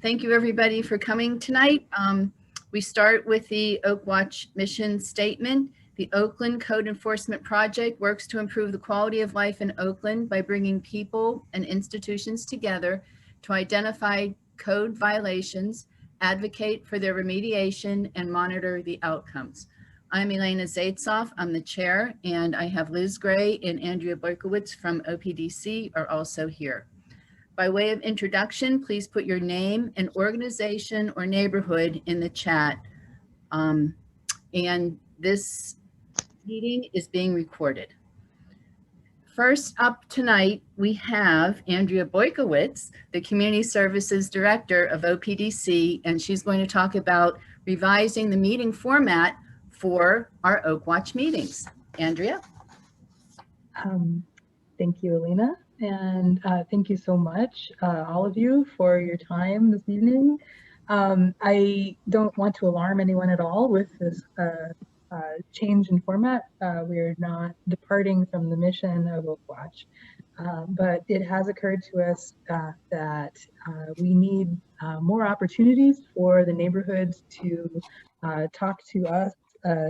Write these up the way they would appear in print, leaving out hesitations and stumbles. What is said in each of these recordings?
Thank you, everybody, for coming tonight. We start with the Oakwatch mission statement. The Oakland Code Enforcement Project works to improve the quality of life in Oakland by bringing people and institutions together to identify code violations, advocate for their remediation, and monitor the outcomes. I'm Elena Zaitsoff, I'm the chair, and I have Liz Gray and Andrea Boykowitz from Opdc are also here. By way of introduction, please put your name and organization or neighborhood in the chat. And this meeting is being recorded. First up tonight, we have Andrea Boykowitz, the Community Services Director of Opdc, and she's going to talk about revising the meeting format for our Oakwatch meetings. Andrea? Thank you, Elena. And thank you so much, all of you, for your time this evening. I don't want to alarm anyone at all with this change in format. We're not departing from the mission of Oakwatch, but it has occurred to us that we need more opportunities for the neighborhoods to talk to us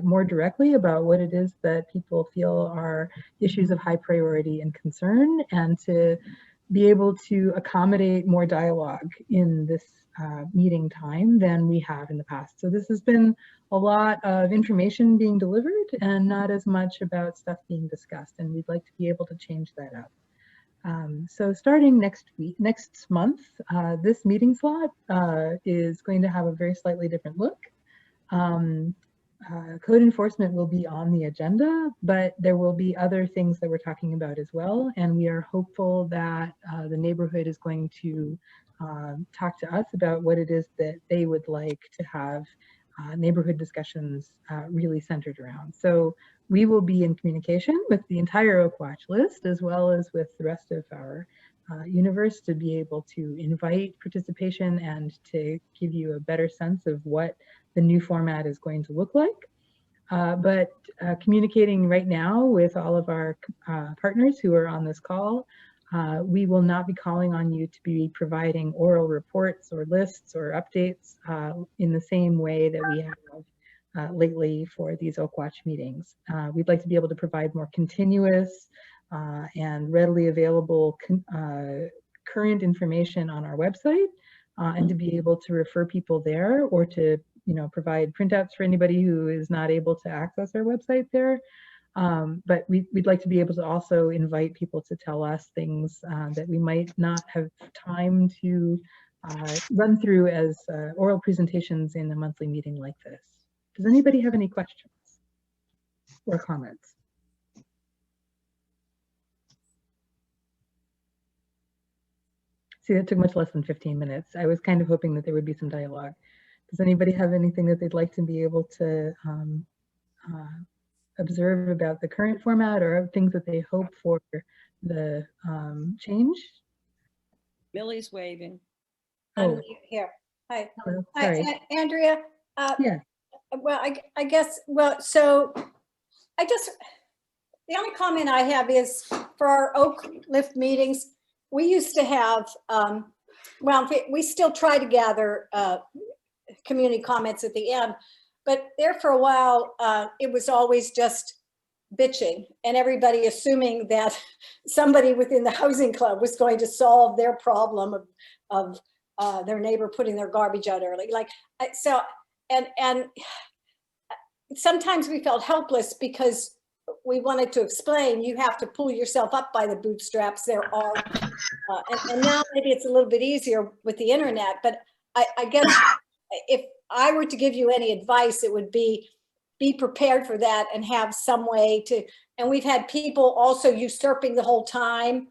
more directly about what it is that people feel are issues of high priority and concern, and to be able to accommodate more dialogue in this meeting time than we have in the past. So this has been a lot of information being delivered and not as much about stuff being discussed, and we'd like to be able to change that up. So starting next month, this meeting slot is going to have a very slightly different look. Code enforcement will be on the agenda, but there will be other things that we're talking about as well. And we are hopeful that the neighborhood is going to talk to us about what it is that they would like to have neighborhood discussions really centered around. So we will be in communication with the entire Oakwatch list, as well as with the rest of our universe, to be able to invite participation and to give you a better sense of what the new format is going to look like. But communicating right now with all of our partners who are on this call, we will not be calling on you to be providing oral reports or lists or updates in the same way that we have lately for these Oakwatch meetings. We'd like to be able to provide more continuous and readily available current information on our website, and to be able to refer people there, or to provide printouts for anybody who is not able to access our website there. But we'd like to be able to also invite people to tell us things that we might not have time to run through as oral presentations in a monthly meeting like this. Does anybody have any questions or comments? See, that took much less than 15 minutes. I was kind of hoping that there would be some dialogue. Does anybody have anything that they'd like to be able to observe about the current format, or things that they hope for the change? Millie's waving. Oh, I'm here. Hi. hello. Sorry. Hi, Andrea. Yeah. Well, I guess, well, so the only comment I have is for our Oak Lift meetings, we used to have, well, we still try to gather community comments at the end, but there for a while, it was always just bitching and everybody assuming that somebody within the housing club was going to solve their problem of their neighbor putting their garbage out early. Like, so, and sometimes we felt helpless because we wanted to explain, you have to pull yourself up by the bootstraps. There are, and now maybe it's a little bit easier with the internet, but I guess if I were to give you any advice, it would be prepared for that and have some way to, and we've had people also usurping the whole time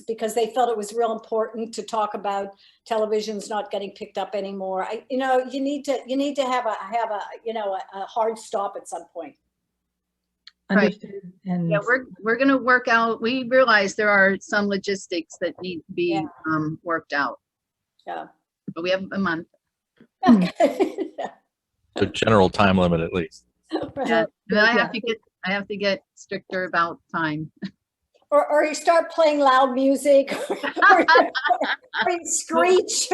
because they felt it was real important to talk about televisions not getting picked up anymore. You need to have a hard stop at some point. Understood. And Yeah, we're going to work out. We realize there are some logistics that need to be worked out. Yeah. But we have a month. A general time limit at least. Yeah. And I have to get stricter about time. Or you start playing loud music, or you screech.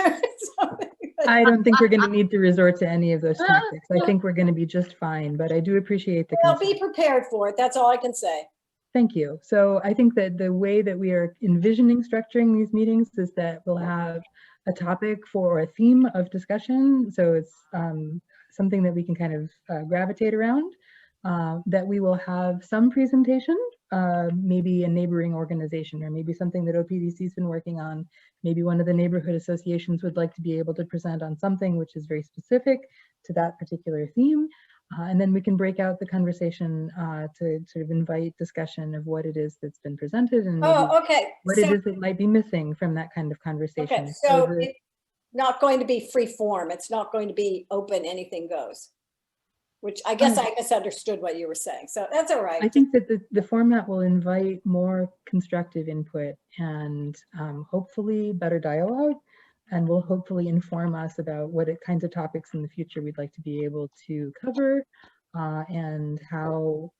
I don't think we're going to need to resort to any of those tactics. I think we're going to be just fine, but I do appreciate the Well, concern. be prepared for it. That's all I can say. Thank you. So I think that the way that we are envisioning structuring these meetings is that we'll have a topic for a theme of discussion. So it's something that we can kind of gravitate around, that we will have some presentation, maybe a neighboring organization, or maybe something that OPDC has been working on. Maybe one of the neighborhood associations would like to be able to present on something which is very specific to that particular theme. And then we can break out the conversation to sort of invite discussion of what it is that's been presented and maybe Okay. what it is that might be missing from that kind of conversation. Okay, so it's not going to be free form. It's not going to be open, anything goes. Which I guess I misunderstood what you were saying. So that's all right. I think that the format will invite more constructive input and hopefully better dialogue, and will hopefully inform us about what kinds of topics in the future we'd like to be able to cover, and how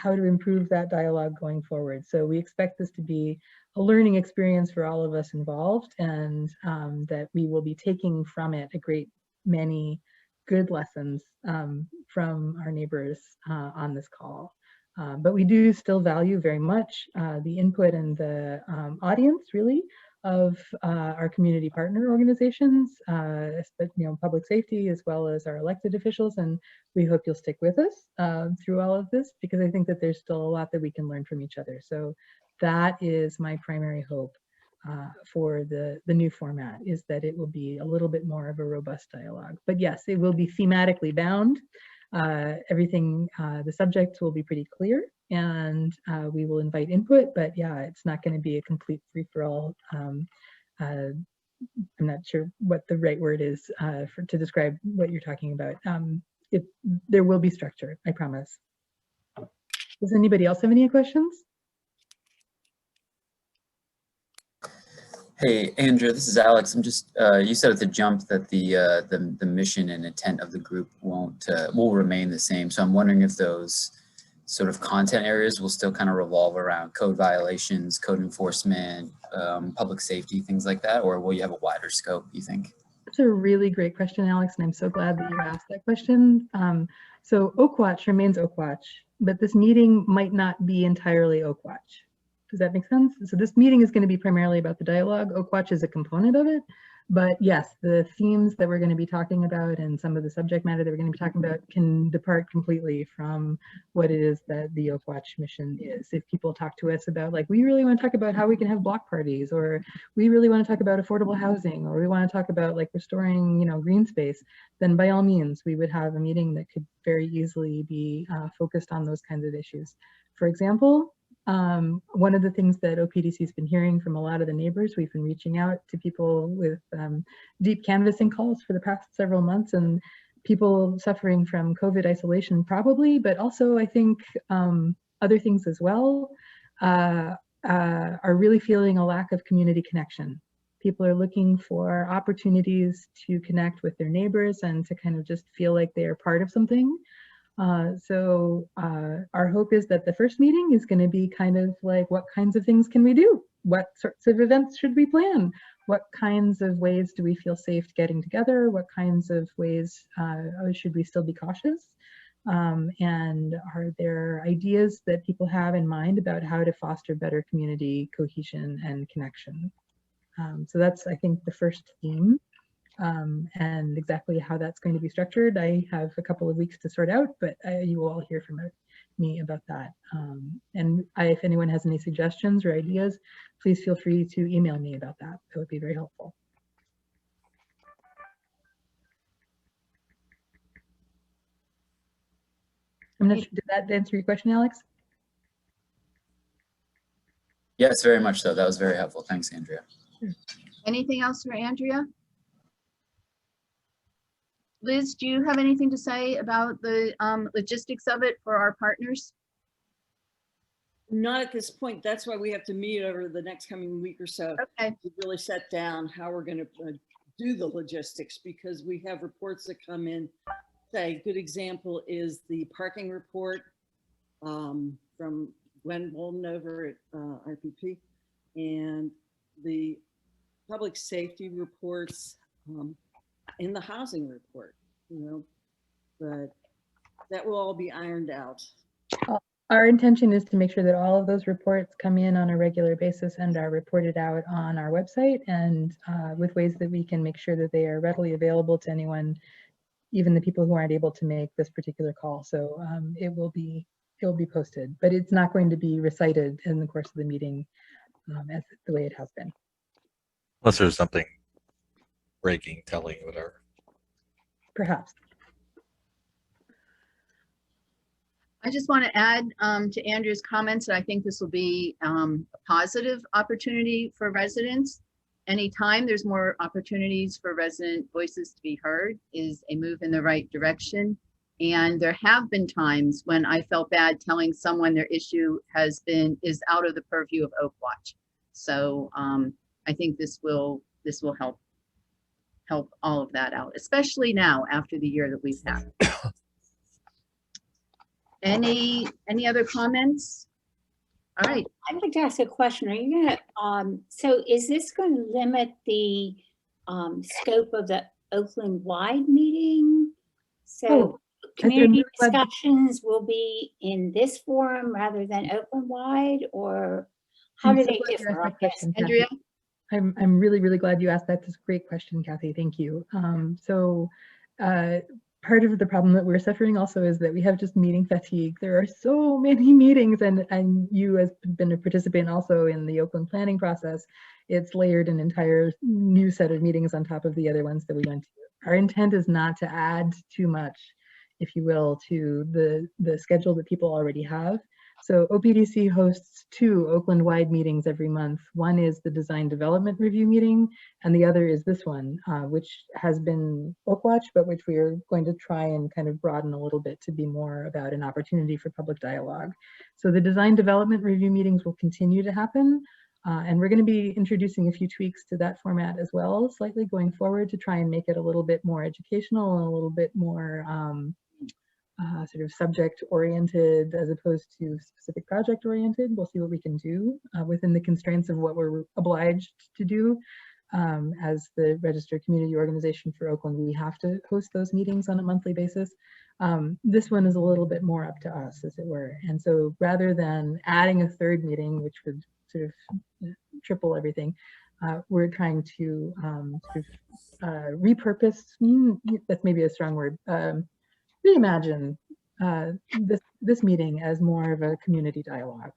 to improve that dialogue going forward. So we expect this to be a learning experience for all of us involved, and that we will be taking from it a great many good lessons from our neighbors on this call. But we do still value very much the input and the audience, really, of our community partner organizations, public safety, as well as our elected officials. And we hope you'll stick with us through all of this, because I think that there's still a lot that we can learn from each other. So that is my primary hope for the new format, is that it will be a little bit more of a robust dialogue. But yes, it will be thematically bound. Everything, the subjects will be pretty clear, and we will invite input, but yeah, it's not going to be a complete free-for-all. I'm not sure what the right word is to describe what you're talking about. There will be structure, I promise. Does anybody else have any questions? Hey, Andrea, this is Alex. I'm just, you said at the jump that the mission and intent of the group will remain the same. So I'm wondering if those sort of content areas will still kind of revolve around code violations, code enforcement, public safety, things like that, or will you have a wider scope, you think? That's a really great question, Alex, and I'm so glad that you asked that question. So Oakwatch remains Oakwatch, but this meeting might not be entirely Oakwatch. Does that make sense? So this meeting is going to be primarily about the dialogue. Oakwatch is a component of it, but yes, the themes that we're going to be talking about and some of the subject matter that we're going to be talking about can depart completely from what it is that the Oakwatch mission is. If people talk to us about, like, we really want to talk about how we can have block parties, or we really want to talk about affordable housing, or we want to talk about like restoring, green space, then by all means, we would have a meeting that could very easily be focused on those kinds of issues. For example, one of the things that OPDC has been hearing from a lot of the neighbors, we've been reaching out to people with deep canvassing calls for the past several months, and people suffering from COVID isolation probably, but also I think other things as well, are really feeling a lack of community connection. People are looking for opportunities to connect with their neighbors and to kind of just feel like they are part of something. So our hope is that the first meeting is going to be kind of like, what kinds of things can we do? What sorts of events should we plan? What kinds of ways do we feel safe getting together? What kinds of ways should we still be cautious? And are there ideas that people have in mind about how to foster better community cohesion and connection? So that's, I think, the first theme. And exactly how that's going to be structured, I have a couple of weeks to sort out, but you will all hear from me about that. And if anyone has any suggestions or ideas, please feel free to email me about that. That would be very helpful. I'm not sure, did that answer your question, Alex? Yes, very much so. That was very helpful. Thanks, Andrea. Anything else for Andrea? Liz, do you have anything to say about the logistics of it for our partners? Not at this point. That's why we have to meet over the next coming week or so. Okay. To really set down how we're going to do the logistics, because we have reports that come in. Say, a good example is the parking report from Gwen Bolden over at RPP, and the public safety reports in the housing report, but that will all be ironed out. Our intention is to make sure that all of those reports come in on a regular basis and are reported out on our website, and with ways that we can make sure that they are readily available to anyone, even the people who aren't able to make this particular call. So it will be posted, but it's not going to be recited in the course of the meeting as the way it has been. Unless there's something breaking, telling, whatever. Perhaps. I just want to add to Andrea's comments that I think this will be a positive opportunity for residents. Anytime there's more opportunities for resident voices to be heard is a move in the right direction. And there have been times when I felt bad telling someone their issue is out of the purview of Oakwatch. So I think this will help all of that out, especially now after the year that we've had. Any other comments? All right. I'd like to ask a question. Are you gonna, so is this going to limit the scope of the Oakland-wide meeting? So community discussions will be in this forum rather than Oakland-wide, or how do they differ? I guess? Andrea? I'm really, really glad you asked that. That's a great question, Kathy. Thank you. Part of the problem that we're suffering also is that we have just meeting fatigue. There are so many meetings, and you has been a participant also in the Oakland planning process. It's layered an entire new set of meetings on top of the other ones that we went to. Our intent is not to add too much, if you will, to the schedule that people already have. So OPDC hosts 2 Oakland-wide meetings every month. One is the Design Development Review meeting, and the other is this one, which has been Oakwatch, but which we are going to try and kind of broaden a little bit to be more about an opportunity for public dialogue. So the Design Development Review meetings will continue to happen, and we're going to be introducing a few tweaks to that format as well, slightly going forward, to try and make it a little bit more educational and a little bit more sort of subject oriented as opposed to specific project oriented. We'll see what we can do within the constraints of what we're obliged to do. As the registered community organization for Oakland, we have to host those meetings on a monthly basis. This one is a little bit more up to us, as it were. And so rather than adding a 3rd meeting, which would sort of triple everything, we're trying to sort of repurpose, that's maybe a strong word, reimagine this meeting as more of a community dialogue.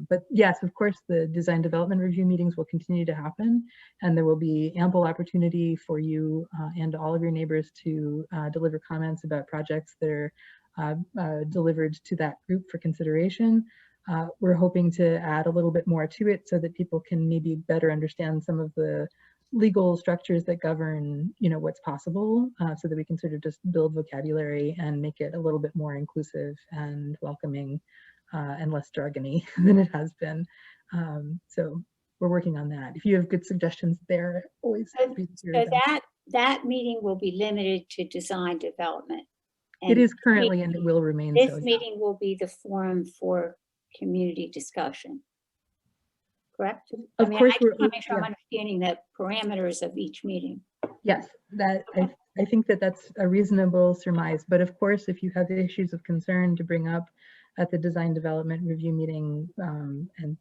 But yes, of course, the design development review meetings will continue to happen, and there will be ample opportunity for you and all of your neighbors to deliver comments about projects that are delivered to that group for consideration. We're hoping to add a little bit more to it so that people can maybe better understand some of the legal structures that govern, what's possible, so that we can sort of just build vocabulary and make it a little bit more inclusive and welcoming and less jargony than it has been. So we're working on that. If you have good suggestions there, always happy to hear them. That meeting will be limited to design development. It is currently, and it will remain so. This meeting will be the forum for community discussion. Correct? Of course, I just want to make sure I'm understanding the parameters of each meeting. Yes, that I think that's a reasonable surmise. But of course, if you have issues of concern to bring up at the design development review meeting, and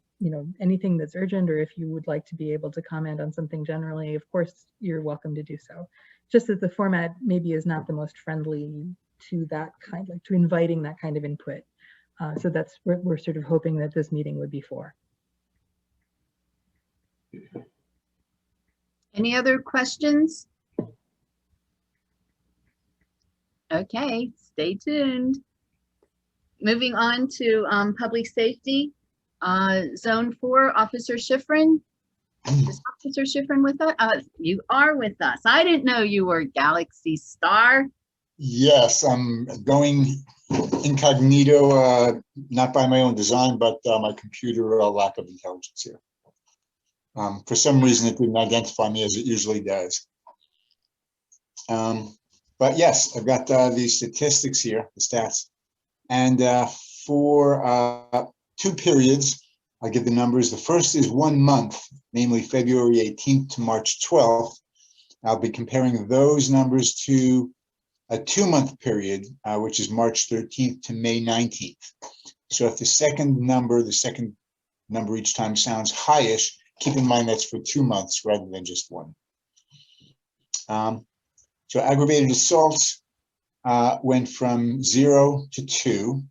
anything that's urgent, or if you would like to be able to comment on something generally, of course, you're welcome to do so. Just that the format maybe is not the most friendly to that kind, like to inviting that kind of input. So that's what we're sort of hoping that this meeting would be for. Any other questions? Okay, stay tuned. Moving on to public safety, Zone 4, Officer Schifrin. Is Officer Schifrin with us? You are with us. I didn't know you were Galaxy Star. Yes, I'm going incognito, not by my own design, but my computer lack of intelligence here. For some reason, it didn't identify me as it usually does. But yes, I've got these statistics here, the stats. And for 2 periods, I'll give the numbers. The first is 1 month, namely February 18th to March 12th. I'll be comparing those numbers to a 2-month period, which is March 13th to May 19th. So if the second number each time sounds highish, keep in mind that's for 2 months rather than just one. So aggravated assaults went from 0 to 2.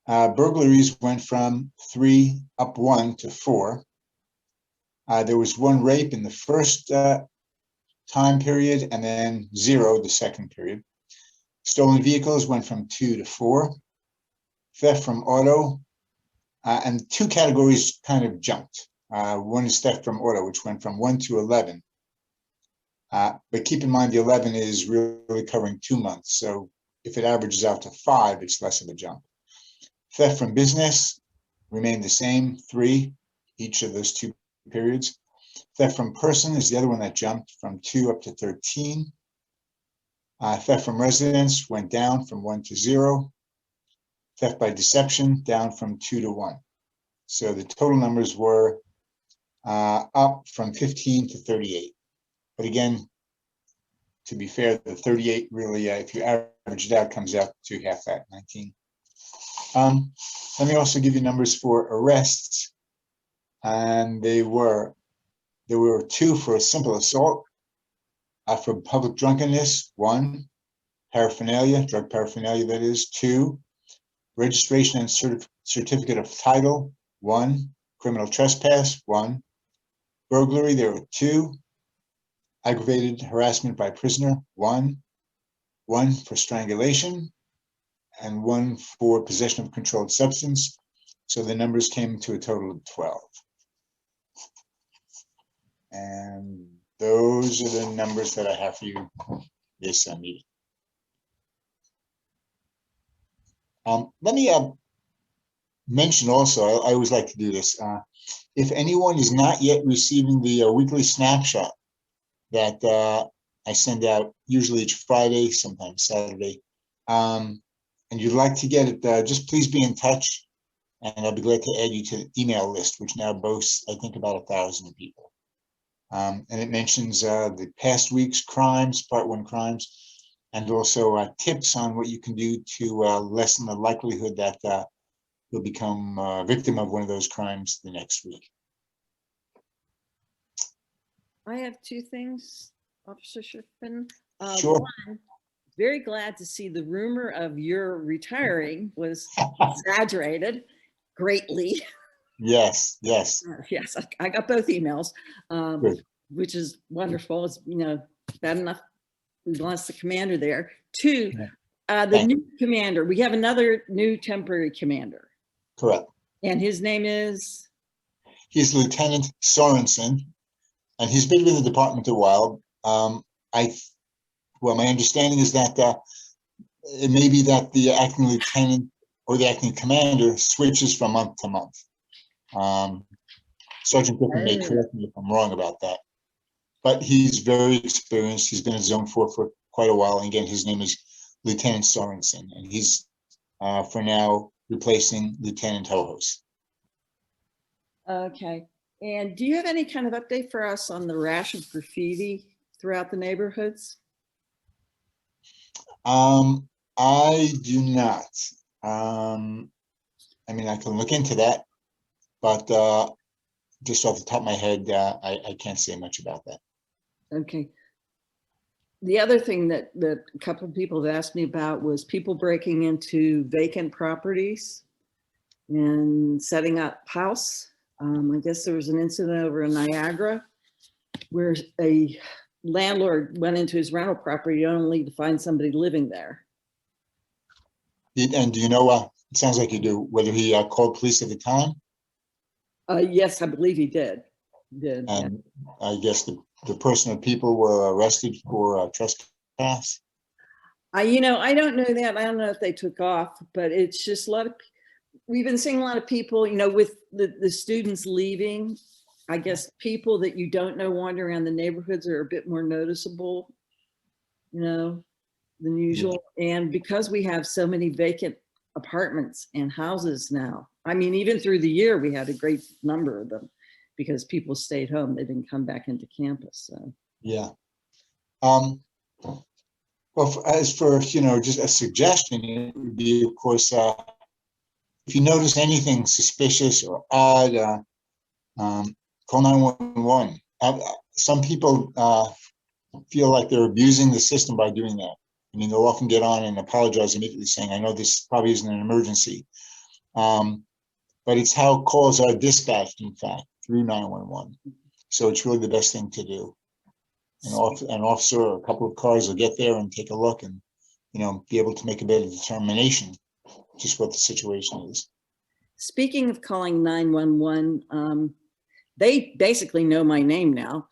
Burglaries went from 3 up 1 to 4. There was 1 rape in the first time period and then 0 the second period. Stolen vehicles went from 2 to 4. Theft from auto, and 2 categories kind of jumped. One is theft from auto, which went from 1 to 11. But keep in mind the 11 is really covering 2 months. So if it averages out to 5, it's less of a jump. Theft from business remained the same, 3 each of those 2 periods. Theft from person is the other one that jumped from 2 up to 13. Theft from residence went down from 1 to 0. Theft by deception down from 2 to 1. So the total numbers were up from 15 to 38. But again, to be fair, the 38 really, if you average it out, comes out to half that, 19. Let me also give you numbers for arrests. And there were 2 for a simple assault. For public drunkenness, 1. Paraphernalia, drug paraphernalia that is, 2. Registration and certificate of title, 1. Criminal trespass, 1. Burglary, there were 2. Aggravated harassment by prisoner, 1. 1 for strangulation, and 1 for possession of controlled substance. So the numbers came to a total of 12. And those are the numbers that I have for you this meeting. Let me mention also, I always like to do this. If anyone is not yet receiving the weekly snapshot that I send out usually each Friday, sometimes Saturday, and you'd like to get it, just please be in touch, and I'll be glad to add you to the email list, which now boasts, I think, about 1,000 people. And it mentions the past week's crimes, part 1 crimes, and also tips on what you can do to lessen the likelihood that you'll become a victim of one of those crimes the next week. I have 2 things, Officer Schiffman. Sure. One, very glad to see the rumor of your retiring was exaggerated greatly. Yes, yes. Yes, I got both emails, which is wonderful. It's, bad enough we lost the commander there. 2, the new commander. We have another new temporary commander. Correct. And his name is? He's Lieutenant Sorensen, and he's been with the department a while. Well, my understanding is that it may be that the acting lieutenant or the acting commander switches from month to month. Sergeant Griffin may correct me if I'm wrong about that. But he's very experienced. He's been in Zone 4 for quite a while. And again, his name is Lieutenant Sorensen, and he's for now replacing Lieutenant Hohos. Okay. And do you have any kind of update for us on the rash of graffiti throughout the neighborhoods? I do not. I mean, I can look into that, but just off the top of my head, I can't say much about that. Okay. The other thing that a couple of people have asked me about was people breaking into vacant properties and setting up house. I guess there was an incident over in Niagara where a landlord went into his rental property only to find somebody living there. And do you know, it sounds like you do, whether he called police at the time? Yes, I believe he did. And yeah. I guess the person or people were arrested for trespass? I don't know that. I don't know if they took off, but it's just a lot of, we've been seeing a lot of people, with the students leaving. I guess people that you don't know wandering around the neighborhoods are a bit more noticeable, than usual. Yeah. And because we have so many vacant apartments and houses now, I mean, even through the year, we had a great number of them because people stayed home. They didn't come back into campus. So. Yeah. Well, as for, just a suggestion, it would be, of course, if you notice anything suspicious or odd, call 911. Some people feel like they're abusing the system by doing that. I mean, they'll often get on and apologize immediately, saying, I know this probably isn't an emergency. But it's how calls are dispatched, in fact, through 911. So it's really the best thing to do. An officer or a couple of cars will get there and take a look and, be able to make a better determination just what the situation is. Speaking of calling 911, they basically know my name now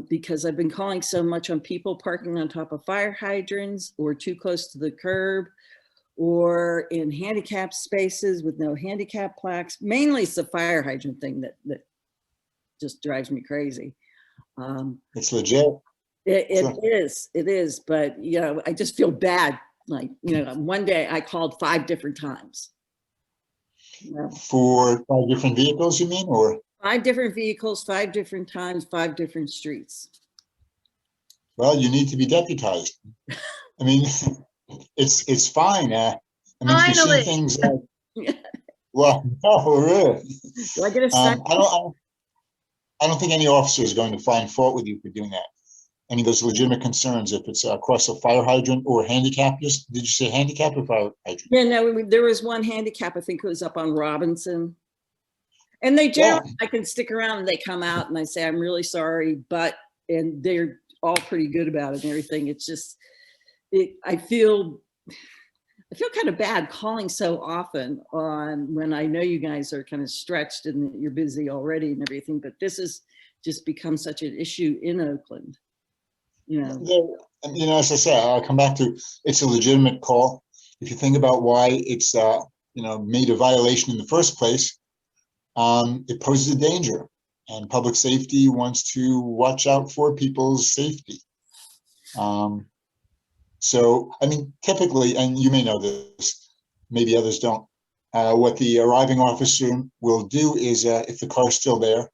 because I've been calling so much on people parking on top of fire hydrants or too close to the curb or in handicapped spaces with no handicap plaques. Mainly it's the fire hydrant thing that just drives me crazy. It's legit. It is, but I just feel bad. Like, one day I called 5 different times. For 5 different vehicles, you mean, or? 5 different vehicles, 5 different times, 5 different streets. Well, you need to be deputized. I mean, it's fine. I mean, if you see things like, well, no, really. Do I get a second? I don't think any officer is going to find fault with you for doing that. Any of those legitimate concerns, if it's across a fire hydrant or handicap, did you say handicap or fire hydrant? Yeah, no, there was one handicap, I think it was up on Robinson. And they generally, I can stick around and they come out and I say, I'm really sorry, and they're all pretty good about it and everything. It's just, I feel kind of bad calling so often on when I know you guys are kind of stretched and you're busy already and everything, but this has just become such an issue in Oakland. As I said, I'll come back to, it's a legitimate call. If you think about why it's, made a violation in the first place, it poses a danger, and public safety wants to watch out for people's safety. So, I mean, typically, and you may know this, maybe others don't, what the arriving officer will do is, if the car's still there,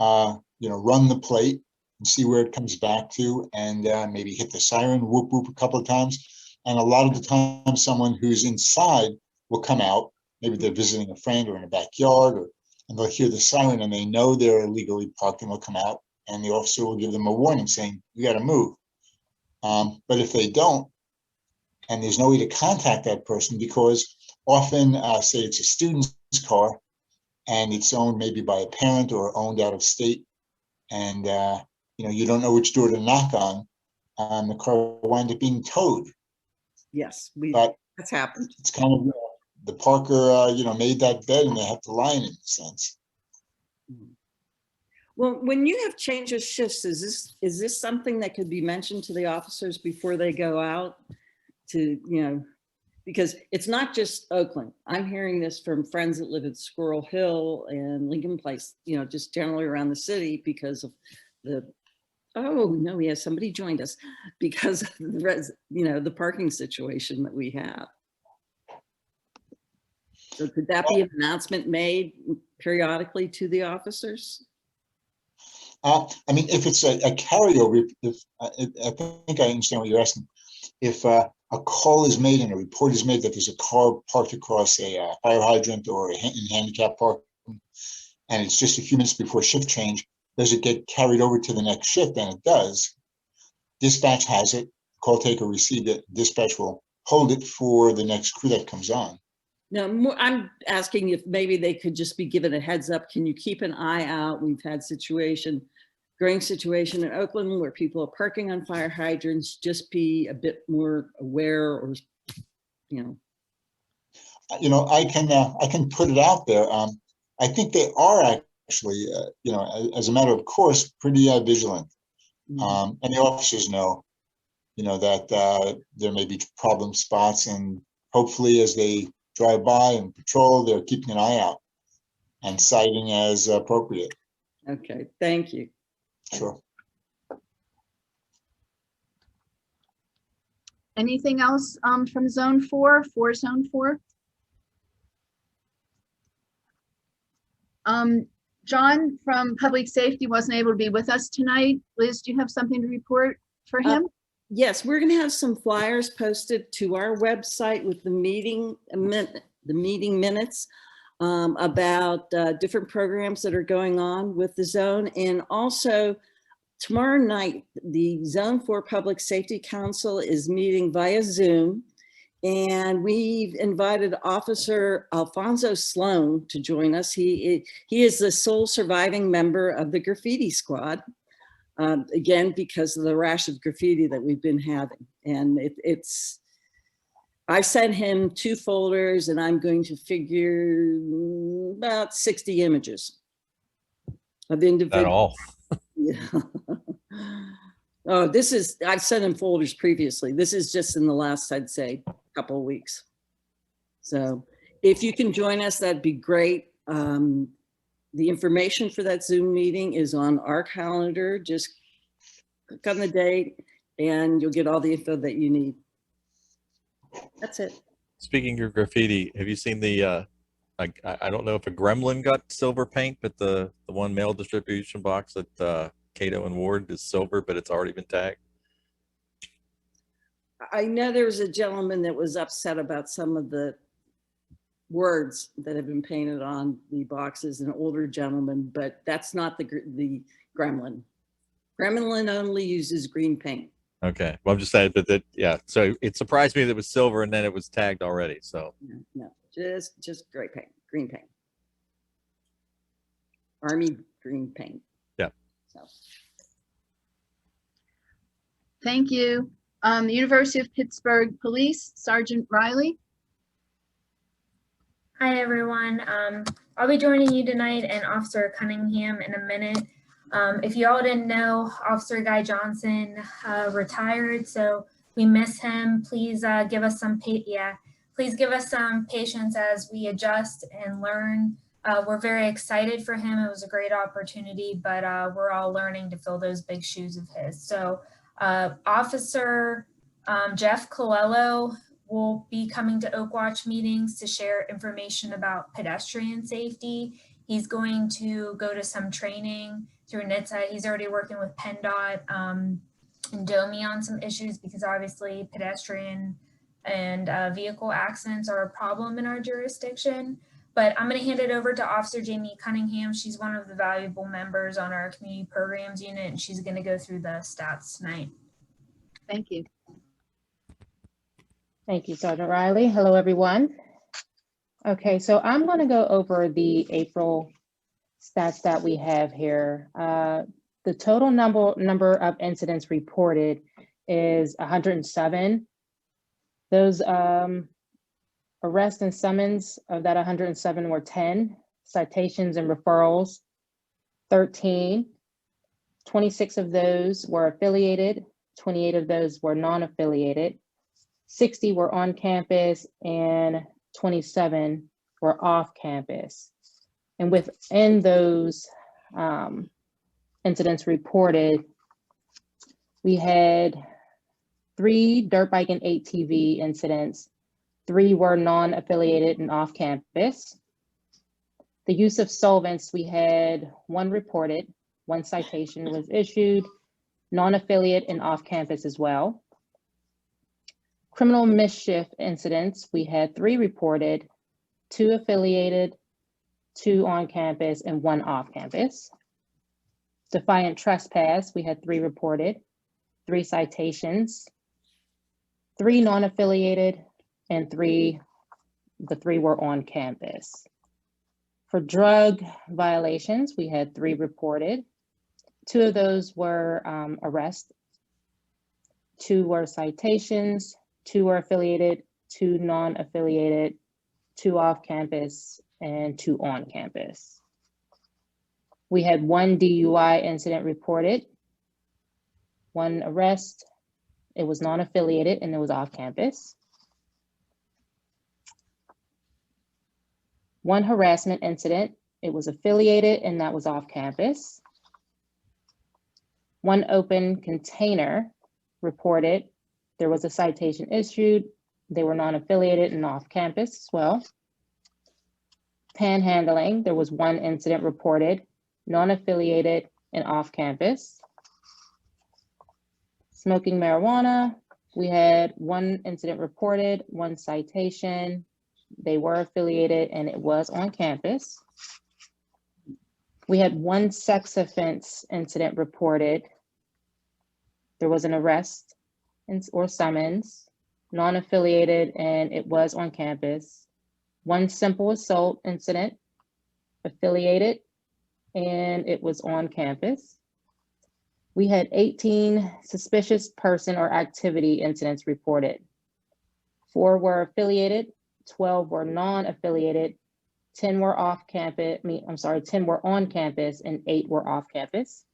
run the plate and see where it comes back to, and maybe hit the siren, whoop, whoop, a couple of times. And a lot of the time, someone who's inside will come out, maybe they're visiting a friend or in a backyard, and they'll hear the siren and they know they're illegally parked, and they'll come out and the officer will give them a warning saying, you got to move. But if they don't, and there's no way to contact that person, because often, say it's a student's car and it's owned maybe by a parent or owned out of state, and you don't know which door to knock on, the car will wind up being towed. Yes, that's happened. It's kind of, the parker, made that bed and they have to lie in it, in a sense. Well, when you have change of shifts, is this something that could be mentioned to the officers before they go out to, because it's not just Oakland. I'm hearing this from friends that live at Squirrel Hill and Lincoln Place, just generally around the city because of somebody joined us because of the parking situation that we have. So could that be an announcement made periodically to the officers? I mean, if it's a carryover, I think I understand what you're asking. If a call is made and a report is made that there's a car parked across a fire hydrant or in handicap parking, and it's just a few minutes before shift change, does it get carried over to the next shift? And it does. Dispatch has it. Call taker received it. Dispatch will hold it for the next crew that comes on. No, I'm asking if maybe they could just be given a heads up. Can you keep an eye out? We've had growing situation in Oakland where people are parking on fire hydrants. Just be a bit more aware, or I can put it out there. I think they are actually, as a matter of course, pretty vigilant. And the officers know, that there may be problem spots, and hopefully as they drive by and patrol, they're keeping an eye out and citing as appropriate. Okay, thank you. Sure. Anything else from Zone 4, for Zone 4? John from Public Safety wasn't able to be with us tonight. Liz, do you have something to report for him? Yes, we're going to have some flyers posted to our website with the meeting minutes about different programs that are going on with the zone. And also tomorrow night, the Zone 4 Public Safety Council is meeting via Zoom. And we've invited Officer Alfonso Sloan to join us. He is the sole surviving member of the graffiti squad. Again, because of the rash of graffiti that we've been having. And I sent him 2 folders and I'm going to figure about 60 images of individuals. At all. Yeah. Oh, I've sent him folders previously. This is just in the last, I'd say, couple of weeks. So if you can join us, that'd be great. The information for that Zoom meeting is on our calendar. Just click on the date and you'll get all the info that you need. That's it. Speaking of graffiti, have you seen the, I don't know if a gremlin got silver paint, but the one mail distribution box at Cato and Ward is silver, but it's already been tagged? I know there was a gentleman that was upset about some of the words that have been painted on the boxes, an older gentleman, but that's not the gremlin. Gremlin only uses green paint. Okay, well, I'm just saying, but that, yeah, so it surprised me that it was silver and then it was tagged already, so. No, just great paint, green paint. Army green paint. Yeah. So. Thank you. The University of Pittsburgh Police, Sergeant Riley. Hi, everyone. I'll be joining you tonight and Officer Cunningham in a minute. If you all didn't know, Officer Guy Johnson retired, so we miss him. Please give us some patience as we adjust and learn. We're very excited for him. It was a great opportunity, but we're all learning to fill those big shoes of his. So Officer Jeff Colello will be coming to Oakwatch meetings to share information about pedestrian safety. He's going to go to some training through NHTSA. He's already working with PennDOT and DOMI on some issues because obviously pedestrian and vehicle accidents are a problem in our jurisdiction. But I'm going to hand it over to Officer Jamie Cunningham. She's one of the valuable members on our community programs unit, and she's going to go through the stats tonight. Thank you. Thank you, Sergeant Riley. Hello, everyone. Okay, so I'm going to go over the April stats that we have here. The total number of incidents reported is 107. Those arrests and summons of that 107 were 10. Citations and referrals, 13. 26 of those were affiliated. 28 of those were non-affiliated. 60 were on campus and 27 were off campus. And within those incidents reported, we had 3 dirt bike and ATV incidents. 3 were non-affiliated and off campus. The use of solvents, we had 1 reported, 1 citation was issued, non-affiliate and off campus as well. Criminal mischief incidents, we had 3 reported, 2 affiliated, 2 on campus, and 1 off campus. Defiant trespass, we had 3 reported, 3 citations, 3 non-affiliated, and the 3 were on campus. For drug violations, we had 3 reported. 2 of those were arrests, 2 were citations, 2 were affiliated, 2 non-affiliated, 2 off campus, and 2 on campus. We had 1 DUI incident reported, 1 arrest, it was non-affiliated and it was off campus. 1 harassment incident, it was affiliated and that was off campus. 1 open container reported, there was a citation issued, they were non-affiliated and off campus as well. Panhandling, there was 1 incident reported, non-affiliated, and off-campus. Smoking marijuana, we had 1 incident reported, 1 citation. They were affiliated and it was on campus. We had 1 sex offense incident reported. There was an arrest or summons, non-affiliated, and it was on campus. 1 simple assault incident, affiliated, and it was on campus. We had 18 suspicious person or activity incidents reported. 4 were affiliated, 12 were non-affiliated, 10 were off campus, 10 were on campus, and 8 were off campus.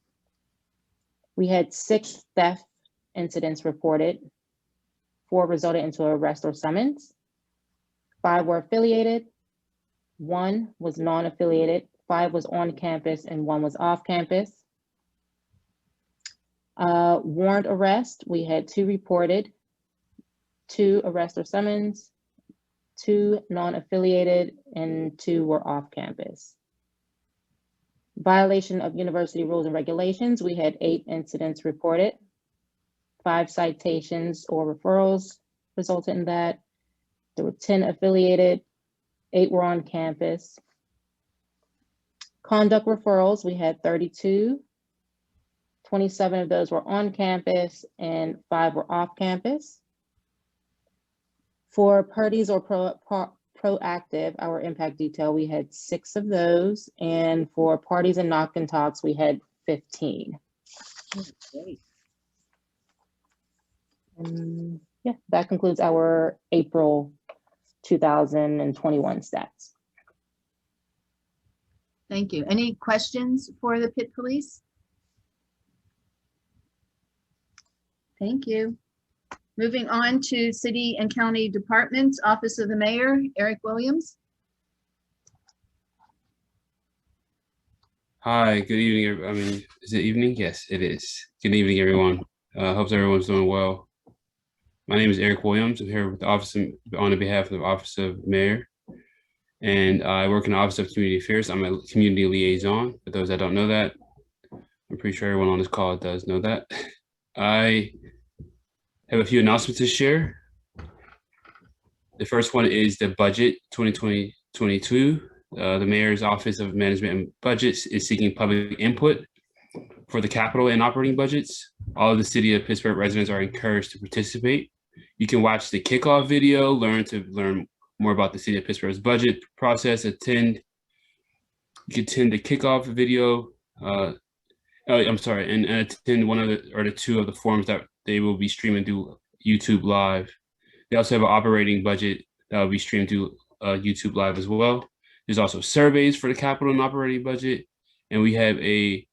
We had 6 theft incidents reported. 4 resulted into arrest or summons. 5 were affiliated, 1 was non-affiliated, 5 was on campus, and 1 was off campus. Warrant arrest, we had 2 reported, 2 arrest or summons, 2 non-affiliated, and 2 were off campus. Violation of university rules and regulations, we had 8 incidents reported, 5 citations or referrals resulted in that. There were 10 affiliated, 8 were on campus. Conduct referrals, we had 32. 27 of those were on campus and 5 were off campus. For parties or proactive, our impact detail, we had 6 of those. And for parties and knock and talks, we had 15. And yeah, that concludes our April 2021 stats. Thank you. Any questions for the Pitt Police? Thank you. Moving on to City and County Departments, Office of the Mayor, Eric Williams. Hi, good evening. Is it evening? Yes, it is. Good evening, everyone. Hope everyone's doing well. My name is Eric Williams. I'm here with the office on behalf of the Office of Mayor, and I work in the Office of Community Affairs. I'm a community liaison. For those that don't know that, I'm pretty sure everyone on this call does know that. I have a few announcements to share. The first one is the budget 2020-22. The Mayor's Office of Management and Budgets is seeking public input for the capital and operating budgets. All of the City of Pittsburgh residents are encouraged to participate. You can watch the kickoff video, learn more about the City of Pittsburgh's budget process, you can attend the kickoff video, and attend one of the 2 of the forums that they will be streaming through YouTube Live. They also have an operating budget that will be streamed through YouTube Live as well. There's also surveys for the capital and operating budget, and we have a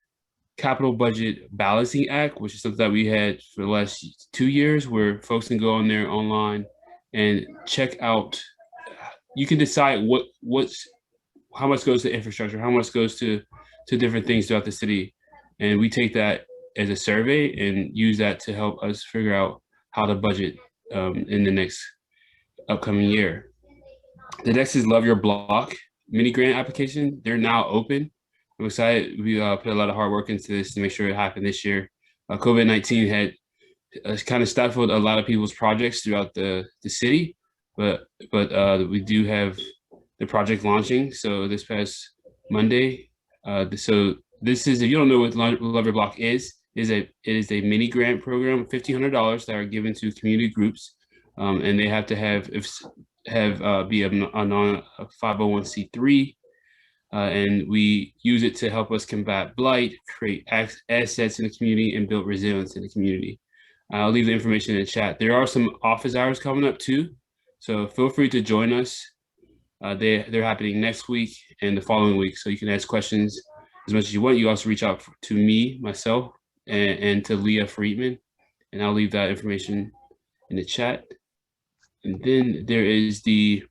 capital budget balancing act, which is something that we had for the last 2 years, where folks can go on there online and check out. You can decide how much goes to infrastructure, how much goes to different things throughout the city. And we take that as a survey and use that to help us figure out how to budget in the next upcoming year. The next is Love Your Block mini grant application. They're now open. I'm excited. We put a lot of hard work into this to make sure it happened this year. COVID-19 had kind of stifled a lot of people's projects throughout the city, but we do have the project launching. So this past Monday, so this is, if you don't know what Love Your Block is, it is a mini grant program, $1,500 that are given to community groups, and they have to be a 501c3, and we use it to help us combat blight, create assets in the community, and build resilience in the community. I'll leave the information in the chat. There are some office hours coming up too, so feel free to join us. They're happening next week and the following week, so you can ask questions as much as you want. You also reach out to me, myself, and to Leah Friedman, and I'll leave that information in the chat. And then there is the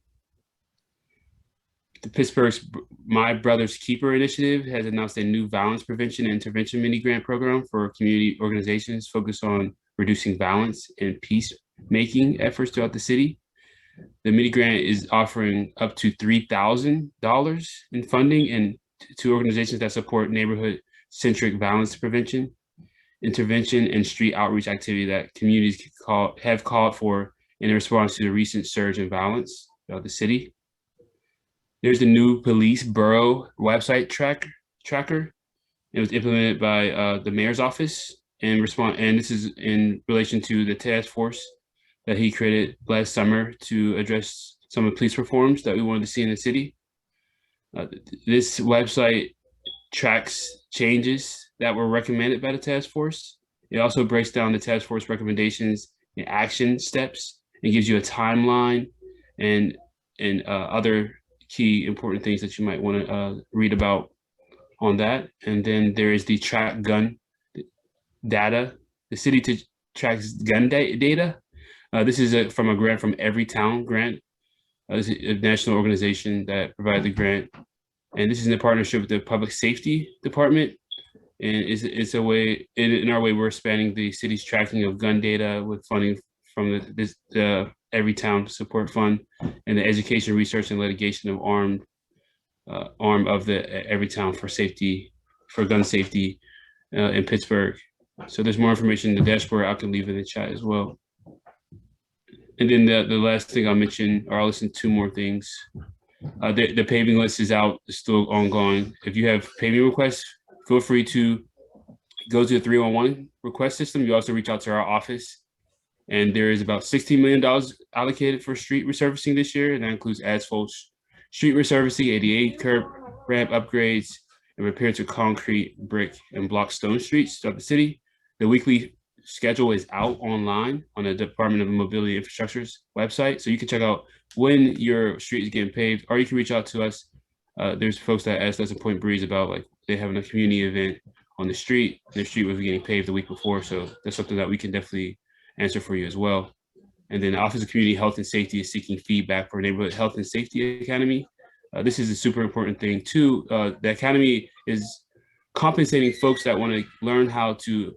Pittsburgh's My Brother's Keeper initiative has announced a new violence prevention and intervention mini grant program for community organizations focused on reducing violence and peacemaking efforts throughout the city. The mini grant is offering up to $3,000 in funding, and two organizations that support neighborhood-centric violence prevention, intervention, and street outreach activity that communities have called for in response to the recent surge in violence throughout the city. There's the new police borough website tracker. It was implemented by the mayor's office and this is in relation to the task force that he created last summer to address some of the police reforms that we wanted to see in the city. This website tracks changes that were recommended by the task force. It also breaks down the task force recommendations and action steps and gives you a timeline and other key important things that you might want to read about on that. And then there is the track gun data. The city tracks gun data. This is from a grant from Every Town grant. This is a national organization that provided the grant. And this is in partnership with the Public Safety Department. And it's a way, in our way, we're expanding the city's tracking of gun data with funding from the Every Town Support Fund and the Education, Research, and Litigation of arm of the Every Town for gun safety in Pittsburgh. So there's more information in the dashboard. I can leave in the chat as well. And then the last thing I'll mention, or I'll listen to two more things. The paving list is out, it's still ongoing. If you have paving requests, feel free to go to the 311 request system. You also reach out to our office. And there is about $16 million allocated for street resurfacing this year. And that includes asphalt street resurfacing, ADA curb ramp upgrades, and repair to concrete, brick, and block stone streets throughout the city. The weekly schedule is out online on the Department of Mobility Infrastructure's website. So you can check out when your street is getting paved, or you can reach out to us. There's folks that asked us in Point Breeze about like they having a community event on the street. Their street was getting paved the week before. So that's something that we can definitely answer for you as well. And then the Office of Community Health and Safety is seeking feedback for Neighborhood Health and Safety Academy. This is a super important thing too. The Academy is compensating folks that want to learn how to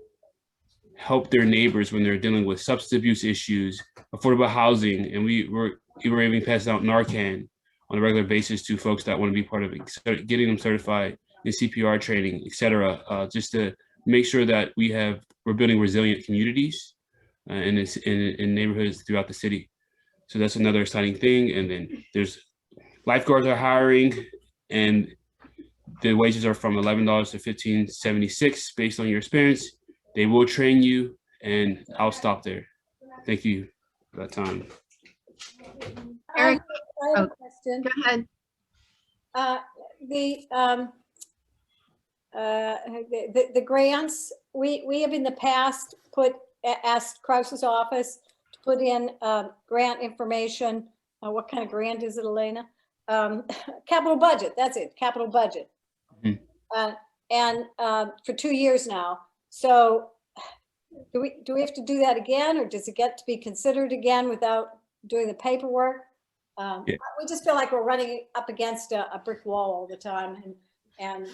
help their neighbors when they're dealing with substance abuse issues, affordable housing, and we were even passing out Narcan on a regular basis to folks that want to be part of it, getting them certified in CPR training, et cetera, just to make sure that we're building resilient communities in neighborhoods throughout the city. So that's another exciting thing. And then there's Lifeguards Are Hiring, and the wages are from $11 to $15.76 based on your experience. They will train you, and I'll stop there. Thank you for that time. Eric, I have a question. go ahead. The grants, we have in the past asked Krause's office to put in grant information. What kind of grant is it, Elena? Capital budget, that's it, capital budget. And for 2 years now. So do we have to do that again, or does it get to be considered again without doing the paperwork? Yeah. We just feel like we're running up against a brick wall all the time, and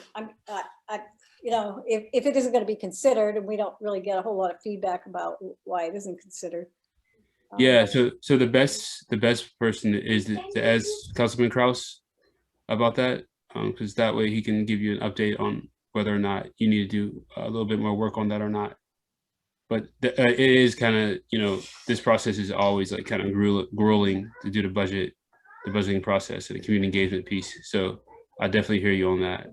you know, if it isn't going to be considered, and we don't really get a whole lot of feedback about why it isn't considered. Yeah, so the best person is to ask Councilman Kraus about that, because that way he can give you an update on whether or not you need to do a little bit more work on that or not. But it is kind of, you know, this process is always like kind of grueling to do the budgeting process and the community engagement piece. So I definitely hear you on that.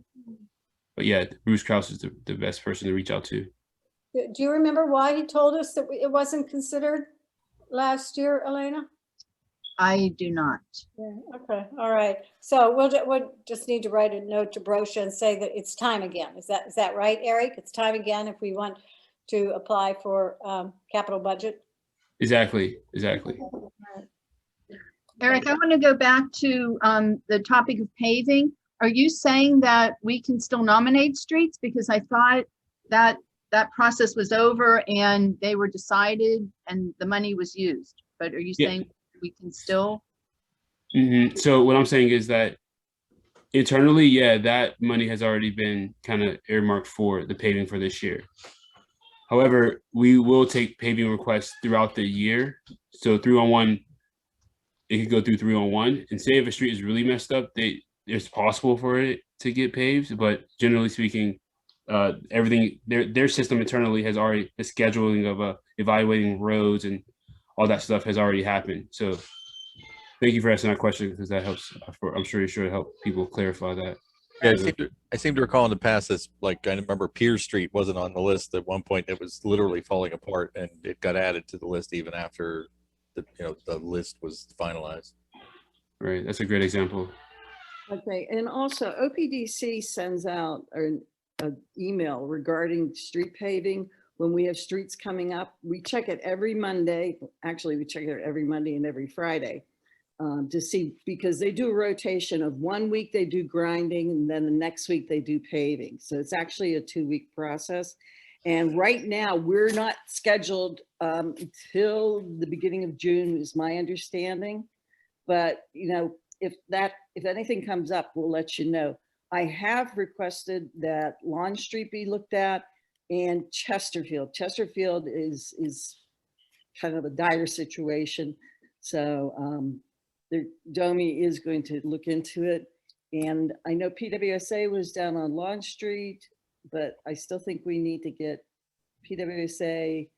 But yeah, Bruce Kraus is the best person to reach out to. Do you remember why he told us that it wasn't considered last year, Elena? I do not. Yeah, okay, all right. So we'll just need to write a note to Brocia and say that it's time again. Is that right, Eric? It's time again if we want to apply for capital budget? Exactly. Eric, I want to go back to the topic of paving. Are you saying that we can still nominate streets? Because I thought that process was over and they were decided and the money was used. But are you saying we can still? So what I'm saying is that internally, yeah, that money has already been kind of earmarked for the paving for this year. However, we will take paving requests throughout the year. So 311, it could go through 311, and say if a street is really messed up, they it's possible for it to get paved, but generally speaking, everything their system internally has already, the scheduling of evaluating roads and all that stuff has already happened. So thank you for asking that question, because that helps. I'm sure it should help people clarify that. Yeah, I seem to recall in the past that, like, I remember Pierce Street wasn't on the list at one point. It was literally falling apart, and it got added to the list even after the list was finalized. Right, that's a great example. Okay, and also OPDC sends out an email regarding street paving. When we have streets coming up, we check it every Monday. Actually, we check it every Monday and every Friday to see, because they do a rotation of 1 week they do grinding, and then the next week they do paving. So it's actually a 2-week process. And right now we're not scheduled until the beginning of June is my understanding. But if anything comes up, we'll let you know. I have requested that Lawn Street be looked at, and Chesterfield. Chesterfield is kind of a dire situation. So Domi is going to look into it. And I know PWSA was down on Lawn Street, but I still think we need to get PWSA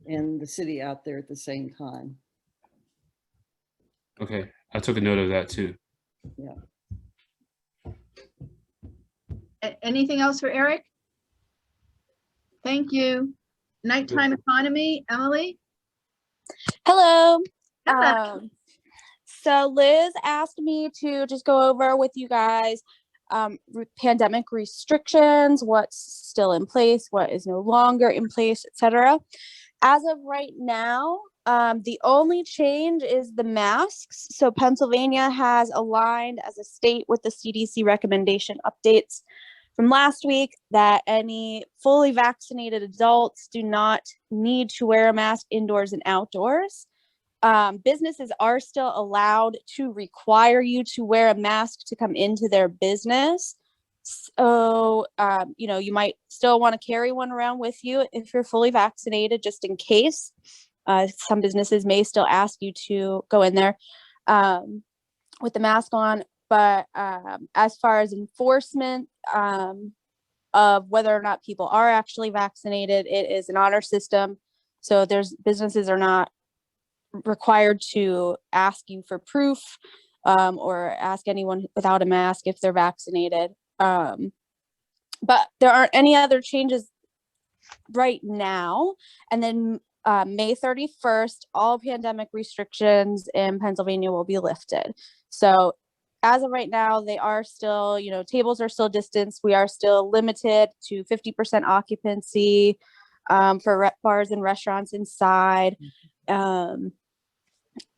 and the city out there at the same time. Okay, I took a note of that too. Yeah. Anything else for Eric? Thank you. Nighttime economy, Emily? Hello. Hello. So Liz asked me to just go over with you guys pandemic restrictions, what's still in place, what is no longer in place, etc. As of right now, the only change is the masks. So Pennsylvania has aligned as a state with the CDC recommendation updates from last week that any fully vaccinated adults do not need to wear a mask indoors and outdoors. Businesses are still allowed to require you to wear a mask to come into their business. So, you might still want to carry one around with you if you're fully vaccinated, just in case. Some businesses may still ask you to go in there with the mask on. But as far as enforcement of whether or not people are actually vaccinated, it is an honor system. So businesses are not required to ask you for proof or ask anyone without a mask if they're vaccinated. But there aren't any other changes right now. And then May 31st, all pandemic restrictions in Pennsylvania will be lifted. So as of right now, they are still, tables are still distanced. We are still limited to 50% occupancy for bars and restaurants inside.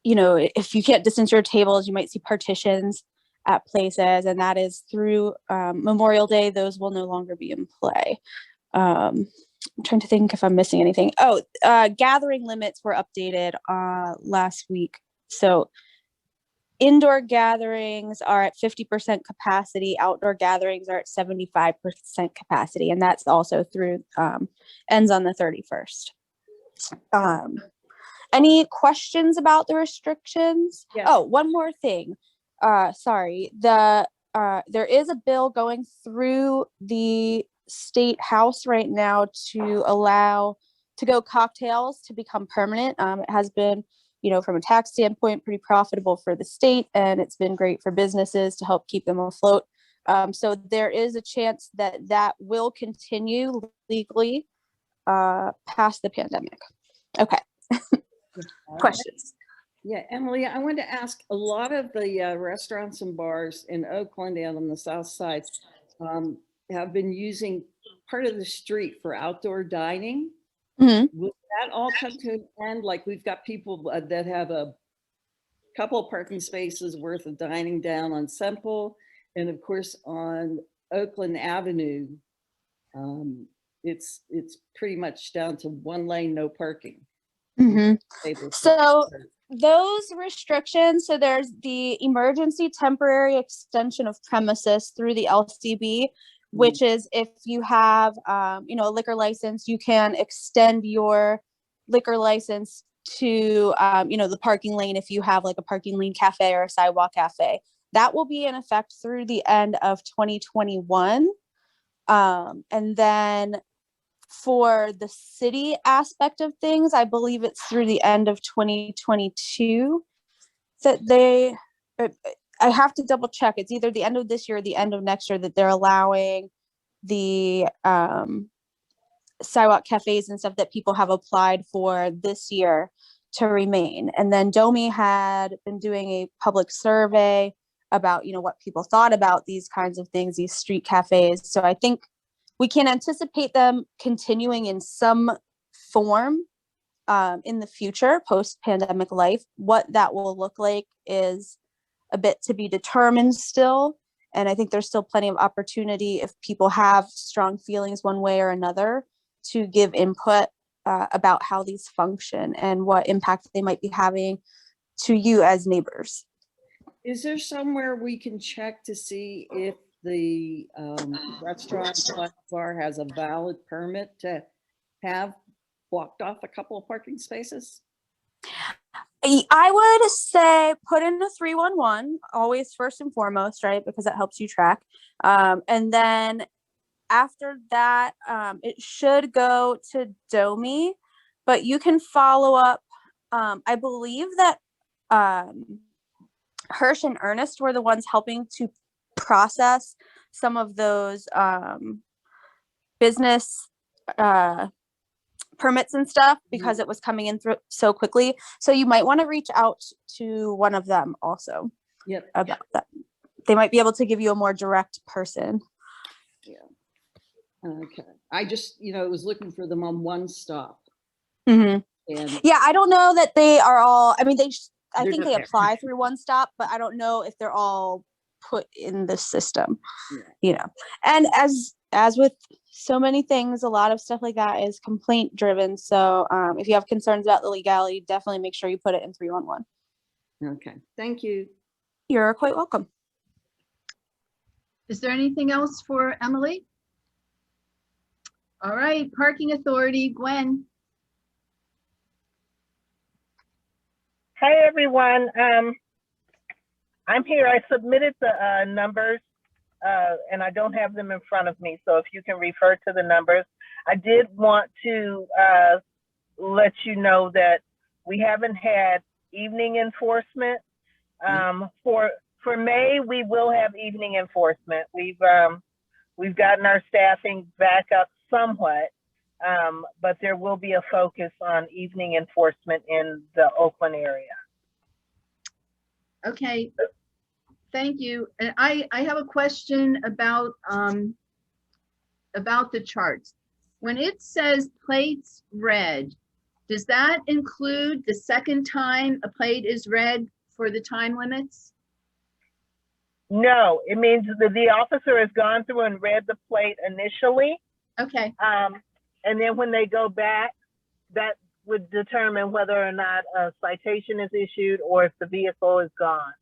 If you can't distance your tables, you might see partitions at places, and that is through Memorial Day. Those will no longer be in play. I'm trying to think if I'm missing anything. Gathering limits were updated last week. So indoor gatherings are at 50% capacity. Outdoor gatherings are at 75% capacity. And that's also through, ends on the 31st. Any questions about the restrictions? Yes. Oh, one more thing. Sorry. There is a bill going through the state house right now to allow to-go cocktails to become permanent. It has been, from a tax standpoint, pretty profitable for the state, and it's been great for businesses to help keep them afloat. So there is a chance that will continue legally past the pandemic. Okay. Questions? Yeah, Emily, I wanted to ask, a lot of the restaurants and bars in Oakland and on the south side have been using part of the street for outdoor dining. Mm-hmm. Will that all come to an end? Like, we've got people that have a couple of parking spaces worth of dining down on Semple, and of course on Oakland Avenue, it's pretty much down to one lane, no parking. Mm-hmm. So those restrictions, so there's the emergency temporary extension of premises through the LCB, which is if you have, a liquor license, you can extend your liquor license to, the parking lane if you have like a parking lane cafe or a sidewalk cafe. That will be in effect through the end of 2021. And then for the city aspect of things, I believe it's through the end of 2022 that they, I have to double check. It's either the end of this year or the end of next year that they're allowing the sidewalk cafes and stuff that people have applied for this year to remain. And then Domi had been doing a public survey about, you know, what people thought about these kinds of things, these street cafes. So I think we can anticipate them continuing in some form in the future, post-pandemic life. What that will look like is a bit to be determined still. And I think there's still plenty of opportunity if people have strong feelings one way or another to give input about how these function and what impact they might be having to you as neighbors. Is there somewhere we can check to see if the restaurant bar has a valid permit to have blocked off a couple of parking spaces? I would say put in a 311, always first and foremost, right? Because that helps you track. And then after that, it should go to Domi, but you can follow up. I believe that Hirsch and Ernest were the ones helping to process some of those business permits and stuff because it was coming in through so quickly. So you might want to reach out to one of them also about that. They might be able to give you a more direct person. Yeah. Okay. I just, you know, was looking for them on one stop. And yeah, I don't know that they are all, I mean, I think they there. apply through One Stop, but I don't know if they're all put in the system, you know. And as with so many things, a lot of stuff like that is complaint driven. So if you have concerns about the legality, definitely make sure you put it in 311. Okay, thank you. You're quite welcome. Is there anything else for Emily? All right, Parking Authority, Gwen. Hi, everyone. I'm here. I submitted the numbers and I don't have them in front of me. So if you can refer to the numbers. I did want to let you know that we haven't had evening enforcement. For May, we will have evening enforcement. We've gotten our staffing back up somewhat, but there will be a focus on evening enforcement in the Oakland area. Okay, thank you. And I have a question about the charts. When it says plates red, does that include the second time a plate is red for the time limits? No, it means that the officer has gone through and read the plate initially. Okay. And then when they go back, that would determine whether or not a citation is issued or if the vehicle is gone.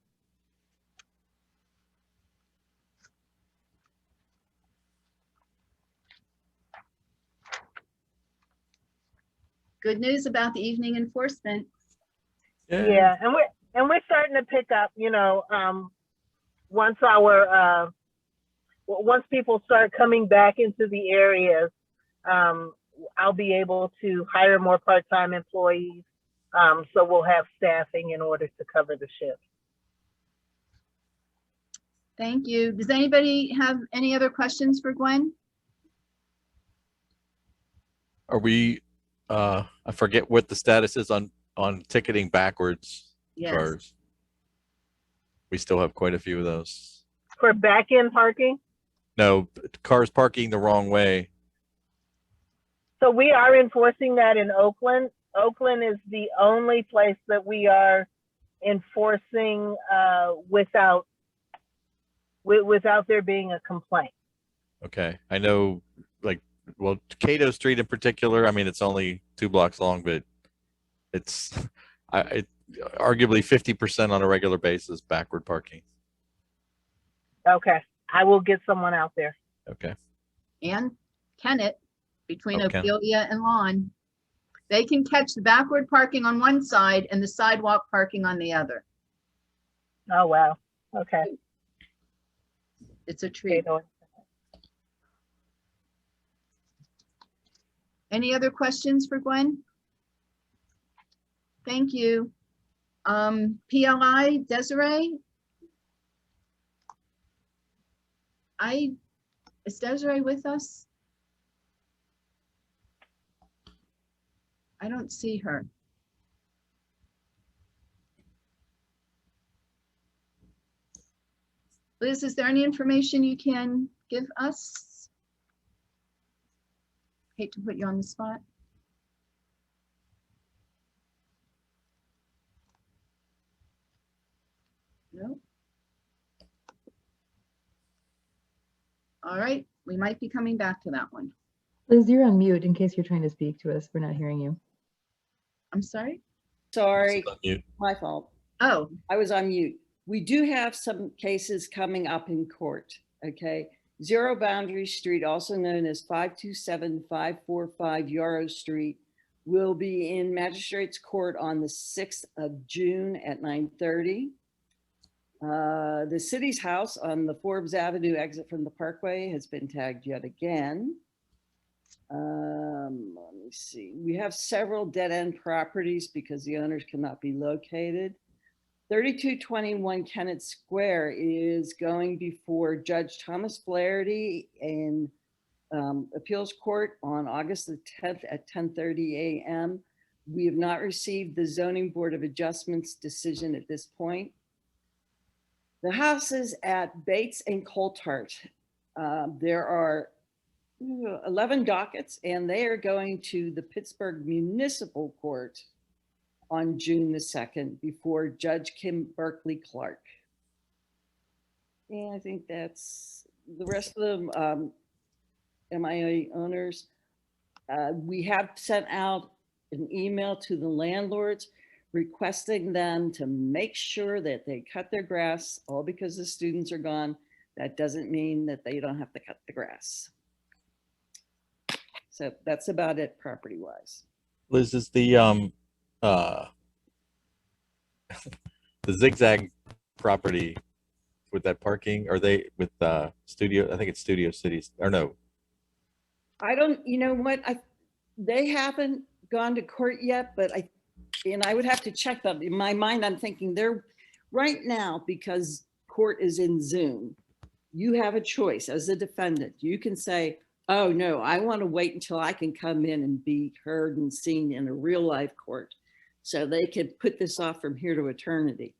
Good news about the evening enforcement. Yeah, and we're starting to pick up, you know, once people start coming back into the areas, I'll be able to hire more part-time employees. So we'll have staffing in order to cover the shift. Thank you. Does anybody have any other questions for Gwen? Are we, I forget what the status is on ticketing backwards cars. We still have quite a few of those. For back-end parking? No, cars parking the wrong way. So we are enforcing that in Oakland. Oakland is the only place that we are enforcing without there being a complaint. Okay, I know, like, well, Cato Street in particular, I mean, it's only 2 blocks long, but it's arguably 50% on a regular basis backward parking. Okay, I will get someone out there. Okay. And Kennett, between Okay. Ophelia and Lawn. They can catch the backward parking on one side and the sidewalk parking on the other. Oh, wow. Okay. It's a treat. Any other questions for Gwen? Thank you. PLI, Desiree? Is Desiree with us? I don't see her. Liz, is there any information you can give us? Hate to put you on the spot. No. All right, we might be coming back to that one. Liz, you're on mute in case you're trying to speak to us. We're not hearing you. I'm sorry? Sorry, On mute. my fault. Oh, I was on mute. We do have some cases coming up in court, okay? Zero Boundary Street, also known as 527545 Yarrow Street, will be in Magistrates Court on the 6th of June at 9:30. The city's house on the Forbes Avenue exit from the Parkway has been tagged yet again. Let me see. We have several dead-end properties because the owners cannot be located. 3221 Kennett Square is going before Judge Thomas Flaherty in Appeals Court on August the 10th at 10:30 a.m. We have not received the Zoning Board of Adjustments decision at this point. The houses at Bates and Coltart, there are 11 dockets, and they are going to the Pittsburgh Municipal Court on June the 2nd before Judge Kim Berkeley Clark. And I think that's the rest of them. MIA owners. We have sent out an email to the landlords requesting them to make sure that they cut their grass, all because the students are gone. That doesn't mean that they don't have to cut the grass. So that's about it property wise. Liz, is the zigzag property with that parking, are they with Studio, I think it's Studio Cities, or no? I don't, you know what, they haven't gone to court yet, but I would have to check them. In my mind, I'm thinking they're right now, because court is in Zoom, you have a choice as a defendant. You can say, oh no, I want to wait until I can come in and be heard and seen in a real life court. So they could put this off from here to eternity.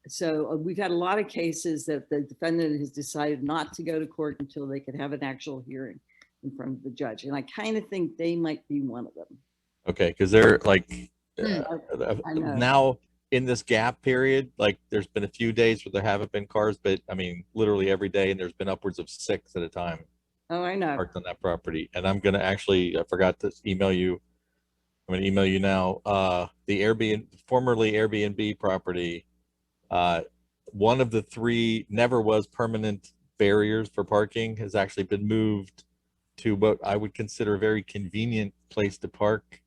So we've had a lot of cases that the defendant has decided not to go to court until they could have an actual hearing in front of the judge. And I kind of think they might be one of them. Okay, because they're like, I know. now in this gap period, like there's been a few days where there haven't been cars, but I mean, literally every day, and there's been upwards of 6 at a time. Oh, I know. Parked on that property. And I'm going to actually, I forgot to email you. I'm going to email you now. The Airbnb, formerly Airbnb property, one of the 3 never was permanent barriers for parking has actually been moved to what I would consider a very convenient place to park.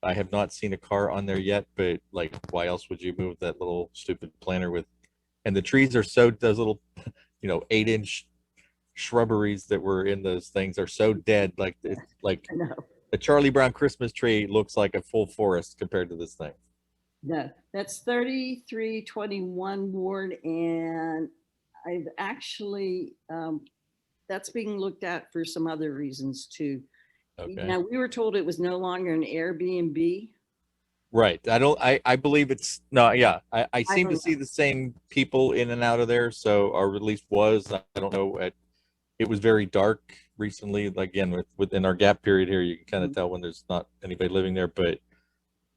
I have not seen a car on there yet, but like, why else would you move that little stupid planter with? And the trees are so, those little, 8-inch shrubberies that were in those things are so dead. Like, it's like the Charlie Brown Christmas tree looks like a full forest compared to this thing. No, that's 3321 Ward, and I've actually, that's being looked at for some other reasons too. Okay. Now, we were told it was no longer an Airbnb. Right. I believe it's, no, yeah. I seem to see the same people in and out of there. So, or at least was, I don't know, it was very dark recently. Again, within our gap period here, you can kind of tell when there's not anybody living there, but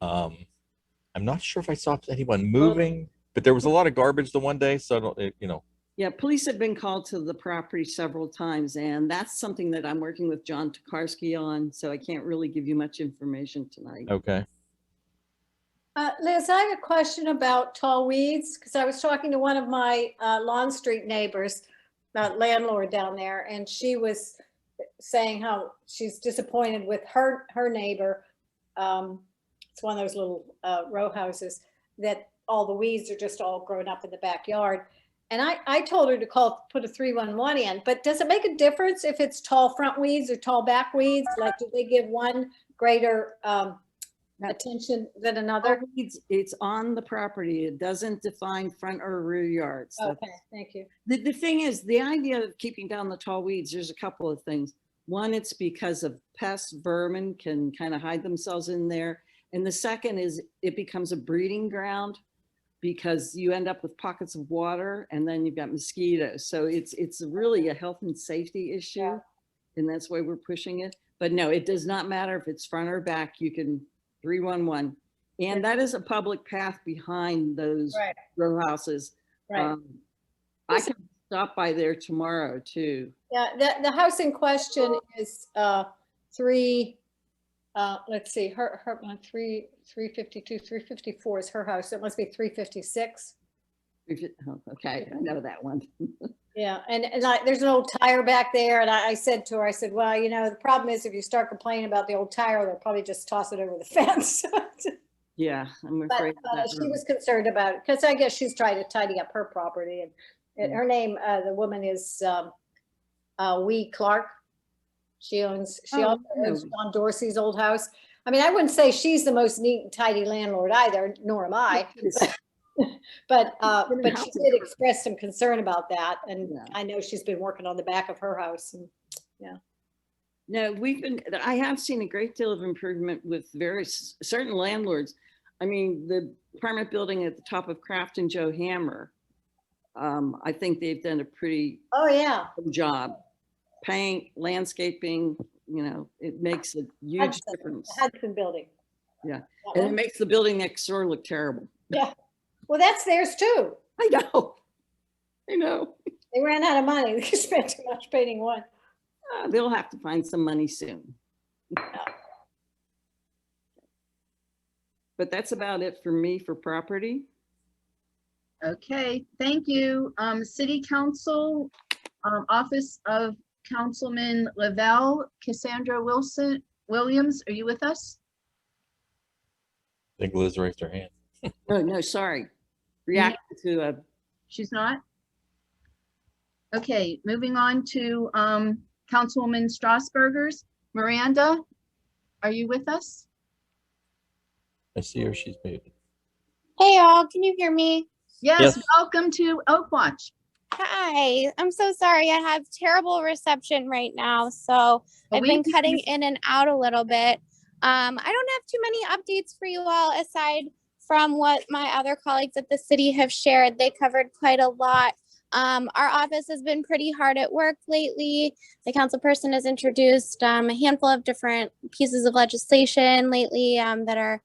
I'm not sure if I saw anyone moving, but there was a lot of garbage the one day. So I don't, Yeah, police have been called to the property several times, and that's something that I'm working with John Tokarski on, so I can't really give you much information tonight. Okay. Liz, I have a question about tall weeds, because I was talking to one of my Lawn Street neighbors, landlord down there, and she was saying how she's disappointed with her neighbor. It's one of those little row houses that all the weeds are just all grown up in the backyard. And I told her to put a 311 in, but does it make a difference if it's tall front weeds or tall back weeds? Like, do they give one greater attention than another? It's on the property. It doesn't define front or rear yards. Okay, thank you. The thing is, the idea of keeping down the tall weeds, there's a couple of things. One, it's because of pests, vermin can kind of hide themselves in there. And the second is it becomes a breeding ground because you end up with pockets of water and then you've got mosquitoes. So it's really a health and safety issue. Yeah. And that's why we're pushing it. But no, it does not matter if it's front or back. You can 311. And that is a public path behind those row houses. Right. I can stop by there tomorrow too. Yeah, the house in question is let's see, her 352, 354 is her house. It must be 356. Okay, I know that one. Yeah, and there's an old tire back there, and I said to her, I said, well, you know, the problem is if you start complaining about the old tire, they'll probably just toss it over the fence. Yeah, I'm afraid. But she was concerned about it because I guess she's trying to tidy up her property, and her name, the woman is Wee Clark. She also owns John Dorsey's old house. I mean, I wouldn't say she's the most neat and tidy landlord either, nor am I. But she did express some concern about that, and I know she's been working on the back of her house. And no, I have seen a great deal of improvement with certain landlords. I mean, the apartment building at the top of Kraft and Joe Hammer, I think they've done a pretty good job. Paint, landscaping, you know, it makes a huge difference. Hudson building. Yeah, and it makes the building next door look terrible. Yeah, well, that's theirs too. I know. They ran out of money. They spent too much painting one. They'll have to find some money soon. But that's about it for me for property. Okay, thank you. City Council, Office of Councilman Lavelle, Cassandra Williams, are you with us? I think Liz raised her hand. Oh, no, sorry. Reacted to She's not? Okay, moving on to Councilwoman Strasburger's. Miranda, are you with us? I see her, she's muted. Hey y'all, can you hear me? Yes. Welcome to Oakwatch. Hi, I'm so sorry. I have terrible reception right now, so I've been cutting in and out a little bit. I don't have too many updates for you all aside from what my other colleagues at the city have shared. They covered quite a lot. Our office has been pretty hard at work lately. The council person has introduced a handful of different pieces of legislation lately that are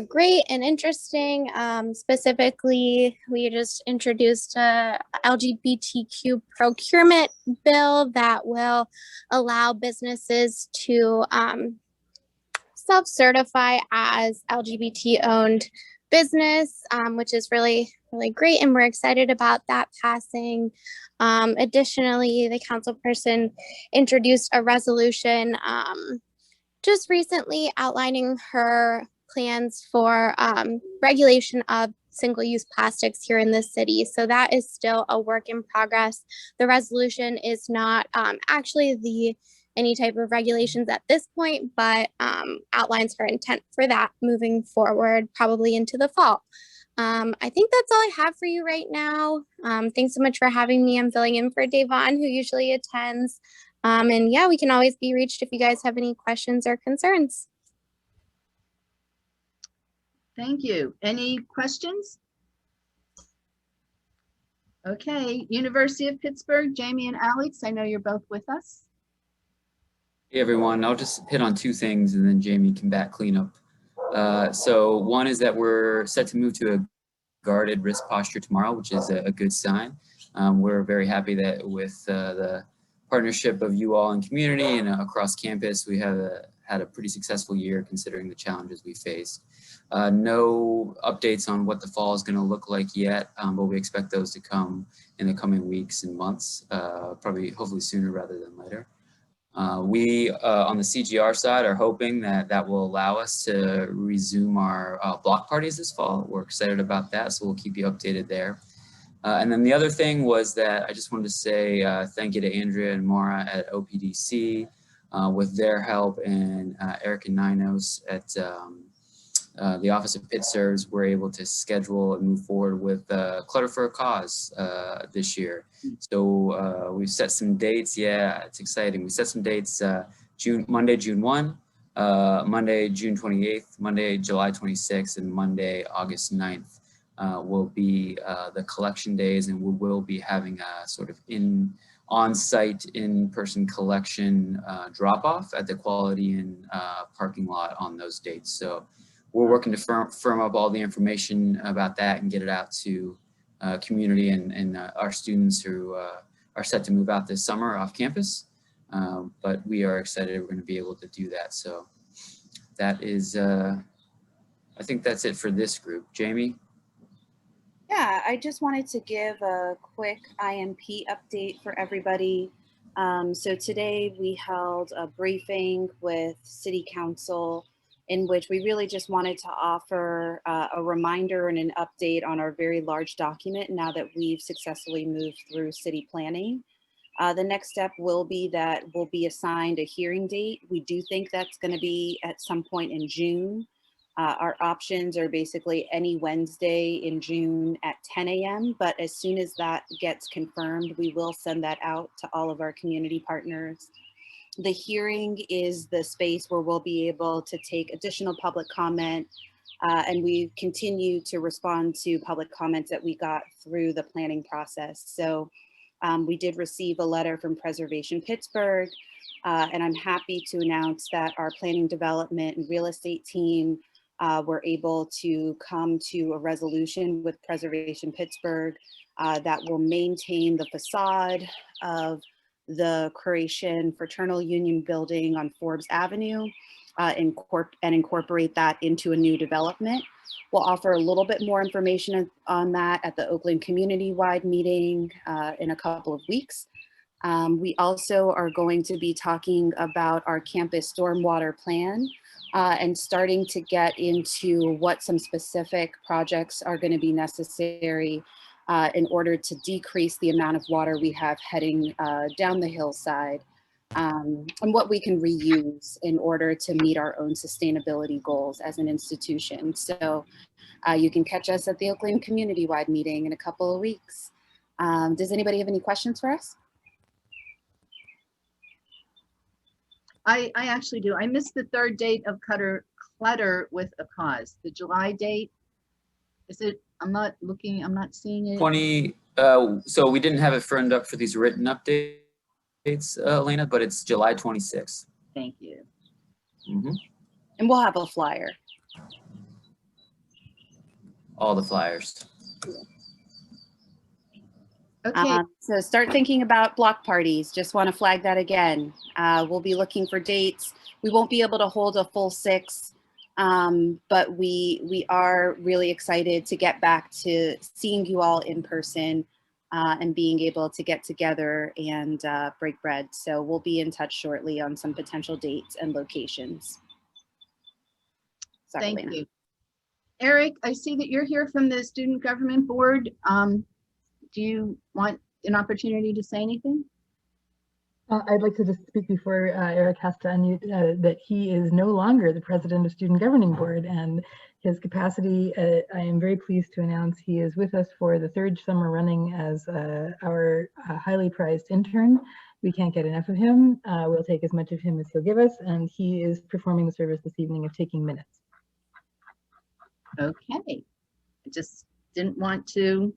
great and interesting. Specifically, we just introduced a LGBTQ procurement bill that will allow businesses to self-certify as LGBT-owned business, which is really great, and we're excited about that passing. Additionally, the council person introduced a resolution just recently outlining her plans for regulation of single-use plastics here in the city. So that is still a work in progress. The resolution is not actually any type of regulations at this point, but outlines her intent for that moving forward, probably into the fall. I think that's all I have for you right now. Thanks so much for having me. I'm filling in for Davon, who usually attends. And yeah, we can always be reached if you guys have any questions or concerns. Thank you. Any questions? Okay, University of Pittsburgh, Jamie and Alex, I know you're both with us. Hey everyone, I'll just hit on two things and then Jamie can back clean up. So one is that we're set to move to a guarded wrist posture tomorrow, which is a good sign. We're very happy that with the partnership of you all and community and across campus, we have had a pretty successful year considering the challenges we faced. No updates on what the fall is going to look like yet, but we expect those to come in the coming weeks and months, probably hopefully sooner rather than later. We on the CGR side are hoping that will allow us to resume our block parties this fall. We're excited about that, so we'll keep you updated there. And then the other thing was that I just wanted to say thank you to Andrea and Mara at Opdc with their help, and Eric and Ninos at the Office of Pit Serves were able to schedule and move forward with Clutter for a Cause this year. So we've set some dates. Yeah, it's exciting. We set some dates, Monday, June 1, Monday, June 28th, Monday, July 26th, and Monday, August 9th will be the collection days, and we will be having a sort of on-site, in-person collection drop-off at the Quality Inn parking lot on those dates. So we're working to firm up all the information about that and get it out to community and our students who are set to move out this summer off campus. But we are excited we're going to be able to do that. So that is, I think that's it for this group. Jamie? Yeah, I just wanted to give a quick IMP update for everybody. So today we held a briefing with City Council in which we really just wanted to offer a reminder and an update on our very large document now that we've successfully moved through city planning. The next step will be that we'll be assigned a hearing date. We do think that's going to be at some point in June. Our options are basically any Wednesday in June at 10 a.m. But as soon as that gets confirmed, we will send that out to all of our community partners. The hearing is the space where we'll be able to take additional public comment, and we continue to respond to public comments that we got through the planning process. So we did receive a letter from Preservation Pittsburgh, and I'm happy to announce that our planning development and real estate team were able to come to a resolution with Preservation Pittsburgh that will maintain the facade of the Croatian Fraternal Union building on Forbes Avenue and incorporate that into a new development. We'll offer a little bit more information on that at the Oakland community-wide meeting in a couple of weeks. We also are going to be talking about our campus stormwater plan and starting to get into what some specific projects are going to be necessary in order to decrease the amount of water we have heading down the hillside, and what we can reuse in order to meet our own sustainability goals as an institution. So you can catch us at the Oakland community-wide meeting in a couple of weeks. Does anybody have any questions for us? I actually do. I missed the third date of Clutter with a Cause. The July date, is it? I'm not looking, I'm not seeing it. 20, so we didn't have it firmed up for these written updates, Elena, but it's July 26th. Thank you. Mm-hmm. And we'll have a flyer. All the flyers. Okay. So start thinking about block parties. Just want to flag that again. We'll be looking for dates. We won't be able to hold a full 6, but we are really excited to get back to seeing you all in person and being able to get together and break bread. So we'll be in touch shortly on some potential dates and locations. Sorry, Thank Elena. you. Eric, I see that you're here from the Student Government Board. Do you want an opportunity to say anything? I'd like to just speak before Eric has to unmute that he is no longer the president of Student Governing Board, and his capacity, I am very pleased to announce he is with us for the 3rd summer running as our highly prized intern. We can't get enough of him. We'll take as much of him as he'll give us, and he is performing the service this evening of taking minutes. Okay. I just didn't want to.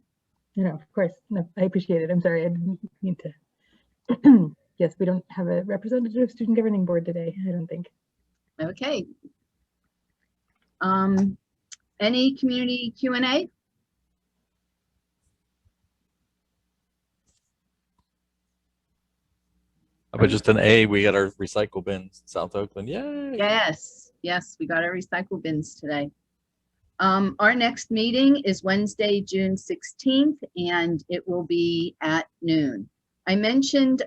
No, of course. No, I appreciate it. I'm sorry. I didn't mean to. Yes, we don't have a representative of Student Governing Board today, I don't think. Okay. Any community Q&A? But just an A, we got our recycle bins, South Oakland. Yay! Yes, yes, we got our recycle bins today. Our next meeting is Wednesday, June 16th, and it will be at noon. I mentioned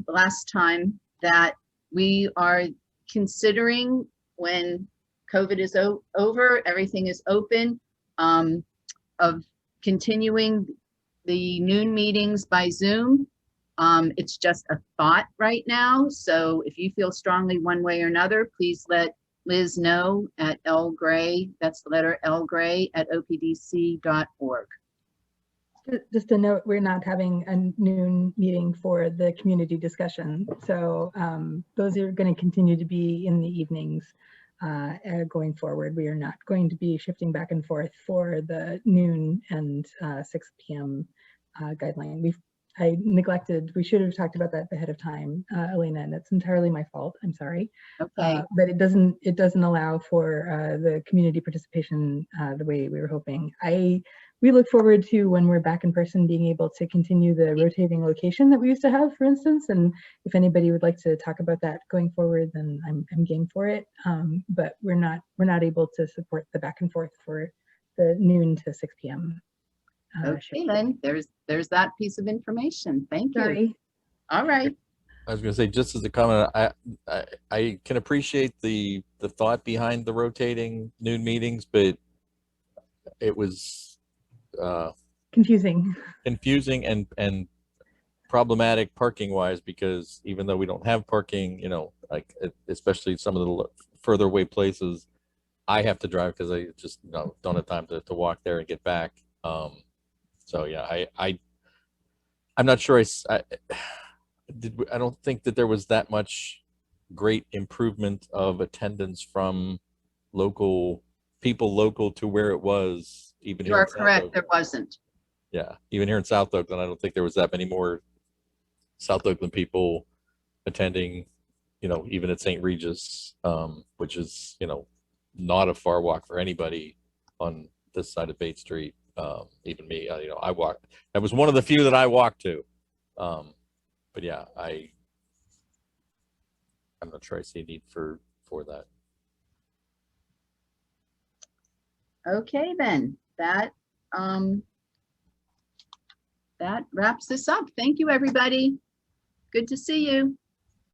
last time that we are considering, when COVID is over, everything is open, of continuing the noon meetings by Zoom. It's just a thought right now. So if you feel strongly one way or another, please let Liz know at lgray, that's the letter L-Gray at opdc.org. Just a note, we're not having a noon meeting for the community discussion. So those are going to continue to be in the evenings going forward. We are not going to be shifting back and forth for the noon and 6 p.m. Guideline. I neglected, we should have talked about that ahead of time, Elena, and it's entirely my fault. I'm sorry. Okay. But it doesn't allow for the community participation the way we were hoping. We look forward to, when we're back in person, being able to continue the rotating location that we used to have, for instance. And if anybody would like to talk about that going forward, then I'm game for it. But we're not able to support the back and forth for the noon to 6 p.m. Okay, then there's that piece of information. Thank you. Sorry. All right. I was going to say, just as a comment, I can appreciate the thought behind the rotating noon meetings, but it was confusing and problematic parking wise, because even though we don't have parking, you know, like especially some of the further away places, I have to drive because I just don't have time to walk there and get back. So yeah, I'm not sure I don't think that there was that much great improvement of attendance from local people local to where it was. Even You are correct, there wasn't. Yeah, even here in South Oakland, I don't think there was that many more South Oakland people attending, you know, even at St. Regis, which is, you know, not a far walk for anybody on this side of Bate Street. Even me, you know, I walked. That was one of the few that I walked to. But yeah, I'm not sure I see a need for that. Okay, then that wraps this up. Thank you, everybody. Good to see you.